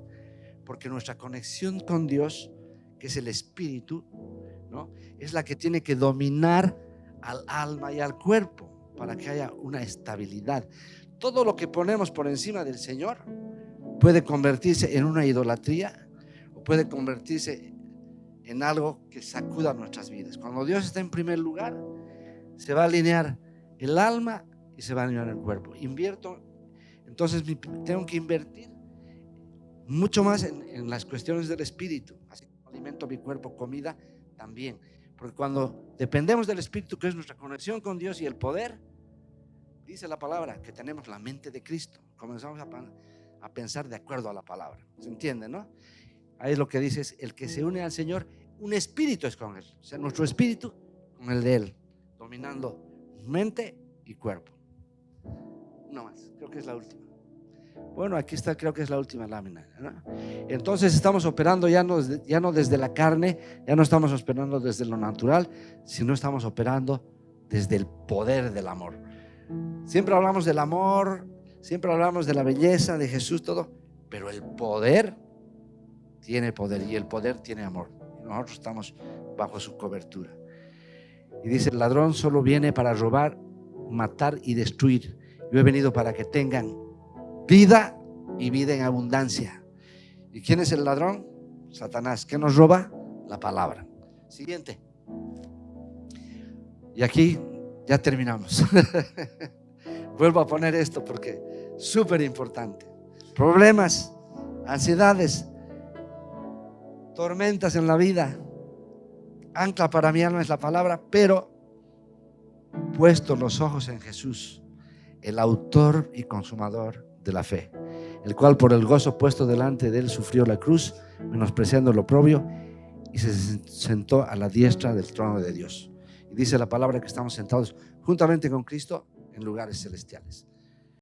porque nuestra conexión con Dios, que es el espíritu, ¿no?, es la que tiene que dominar al alma y al cuerpo para que haya una estabilidad. Todo lo que ponemos por encima del Señor puede convertirse en una idolatría o puede convertirse en algo que sacuda nuestras vidas. Cuando Dios está en primer lugar, se va a alinear el alma y se va a alinear el cuerpo. Entonces tengo que invertir mucho más en las cuestiones del espíritu. Así como alimento mi cuerpo, comida también. Porque cuando dependemos del espíritu, que es nuestra conexión con Dios y el poder, dice la palabra que tenemos la mente de Cristo. Comenzamos a pensar de acuerdo a la palabra. ¿Se entiende, no? Ahí lo que dice es, el que se une al Señor, un espíritu es con Él. O sea, nuestro espíritu con el de Él, dominando mente y cuerpo. Una más, creo que es la última. Bueno, aquí está, creo que es la última lámina, ¿no? Entonces estamos operando ya no desde la carne, ya no estamos operando desde lo natural, sino estamos operando desde el poder del amor. Siempre hablamos del amor, siempre hablamos de la belleza de Jesús, todo, pero el poder tiene poder y el poder tiene amor. Y nosotros estamos bajo su cobertura. Y dice: el ladrón solo viene para robar, matar y destruir. Yo he venido para que tengan vida y vida en abundancia. ¿Y quién es el ladrón? Satanás. ¿Qué nos roba? La palabra. Siguiente. Y aquí ya terminamos. Vuelvo a poner esto porque es súper importante. Problemas, ansiedades, tormentas en la vida. Ancla para mi alma es la palabra, pero puesto los ojos en Jesús, el autor y consumador de la fe, el cual por el gozo puesto delante de él sufrió la cruz, menospreciando lo oprobio, y se sentó a la diestra del trono de Dios. Y dice la palabra que estamos sentados juntamente con Cristo en lugares celestiales.